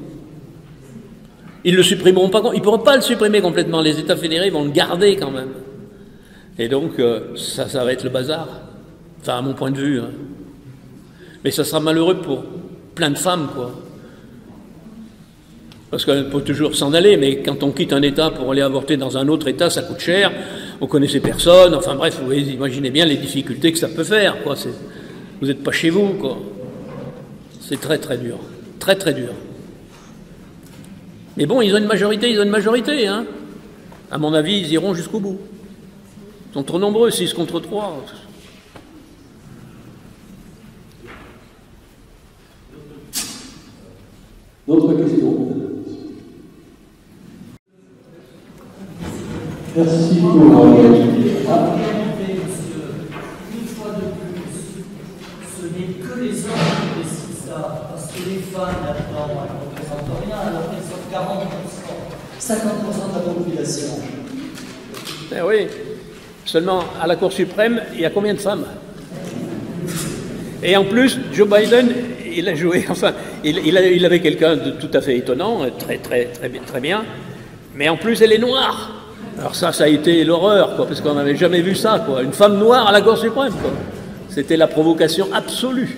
Ils le supprimeront pas, ils ne pourront pas le supprimer complètement, les États fédérés vont le garder quand même. Et donc, ça va être le bazar, enfin à mon point de vue. Mais ça sera malheureux pour plein de femmes, quoi. Parce qu'on peut toujours s'en aller, mais quand on quitte un État pour aller avorter dans un autre État, ça coûte cher, on connaissait personne, enfin bref, vous imaginez bien les difficultés que ça peut faire, quoi. Vous n'êtes pas chez vous, quoi. C'est très très dur, très très dur. Mais bon, ils ont une majorité, hein. À mon avis, ils iront jusqu'au bout. Ils sont trop nombreux, 6 contre 3. D'autres questions? Merci pour... Une fois de plus, ce n'est que les hommes qui décident ça, parce que les femmes là-dedans, elles ne représentent rien, alors qu'elles sont 40%, 50% de la population. Eh oui, seulement à la Cour suprême, il y a combien de femmes? Et en plus, Joe Biden, il a joué, enfin, il avait quelqu'un de tout à fait étonnant, très bien, mais en plus elle est noire. Alors ça a été l'horreur, quoi, parce qu'on n'avait jamais vu ça, quoi. Une femme noire à la Cour suprême, quoi. C'était la provocation absolue.